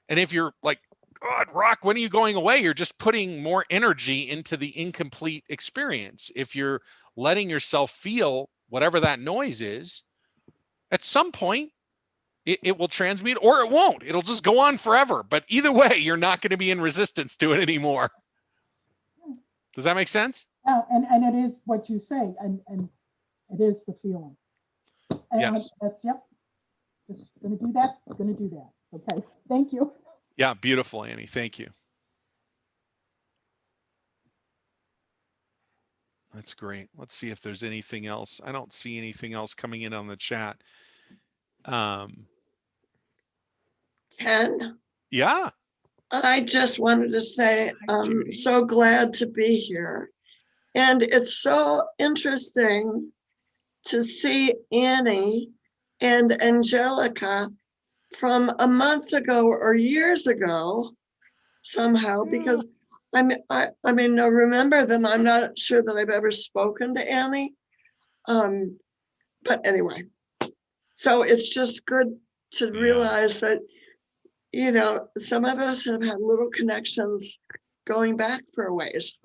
And if you're like, God, rock, when are you going away? You're just putting more energy into the incomplete experience. If you're letting yourself feel whatever that noise is, at some point it will transmute, or it won't. It'll just go on forever. But either way, you're not going to be in resistance to it anymore. Does that make sense? Yeah, and it is what you say, and it is the feeling. And yes. That's, yep. Just gonna do that. Gonna do that. Okay. Thank you. Yeah, beautiful, Annie. Thank you. That's great. Let's see if there's anything else. I don't see anything else coming in on the chat. Ken, Yeah. I just wanted to say I'm so glad to be here. And it's so interesting to see Annie and Angelica from a month ago or years ago somehow, because I mean, I remember them. I'm not sure that I've ever spoken to Annie. But anyway, so it's just good to realize that, you know, some of us have had little connections going back for a ways.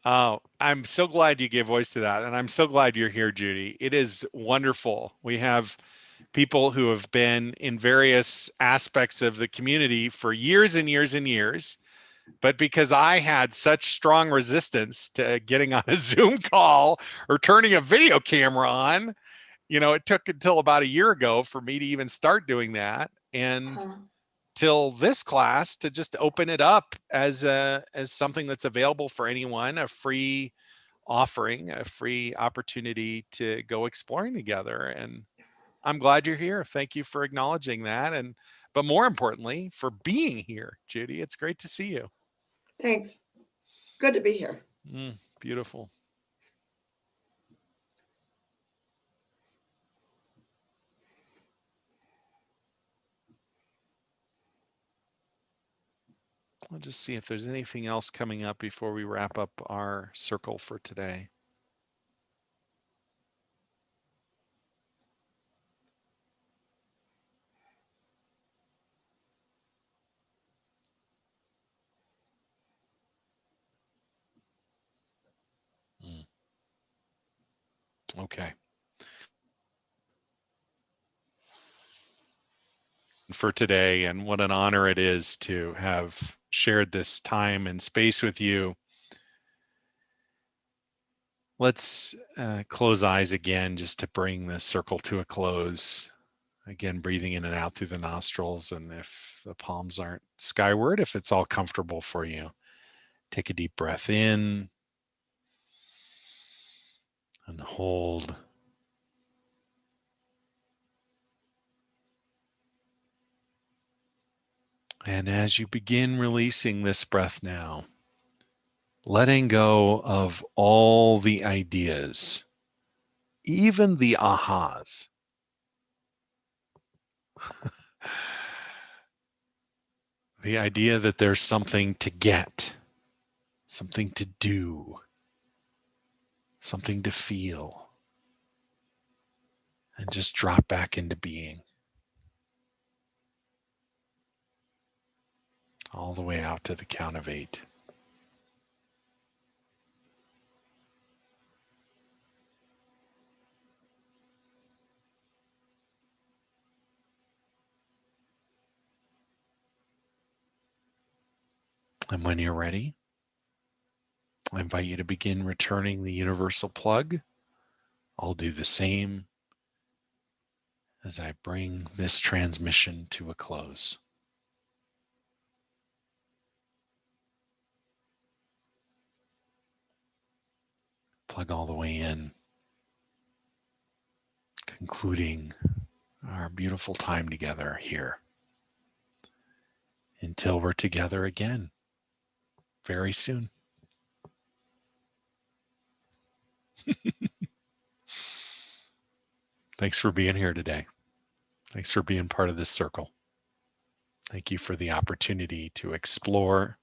Oh, I'm so glad you gave voice to that. And I'm so glad you're here, Judy. It is wonderful. We have people who have been in various aspects of the community for years and years and years. But because I had such strong resistance to getting on a Zoom call or turning a video camera on, you know, it took until about a year ago for me to even start doing that. And till this class to just open it up as something that's available for anyone, a free offering, a free opportunity to go exploring together. And I'm glad you're here. Thank you for acknowledging that. And, but more importantly, for being here, Judy. It's great to see you. Thanks. Good to be here. Beautiful. I'll just see if there's anything else coming up before we wrap up our circle for today. Okay. For today, and what an honor it is to have shared this time and space with you. Let's close eyes again just to bring the circle to a close. Again, breathing in and out through the nostrils, and if the palms aren't skyward, if it's all comfortable for you, take a deep breath in and hold. And as you begin releasing this breath now, letting go of all the ideas, even the ahas. The idea that there's something to get, something to do, something to feel, and just drop back into being. All the way out to the count of 8. And when you're ready, I invite you to begin returning the universal plug. I'll do the same as I bring this transmission to a close. Plug all the way in, concluding our beautiful time together here. Until we're together again very soon. Thanks for being here today. Thanks for being part of this circle. Thank you for the opportunity to explore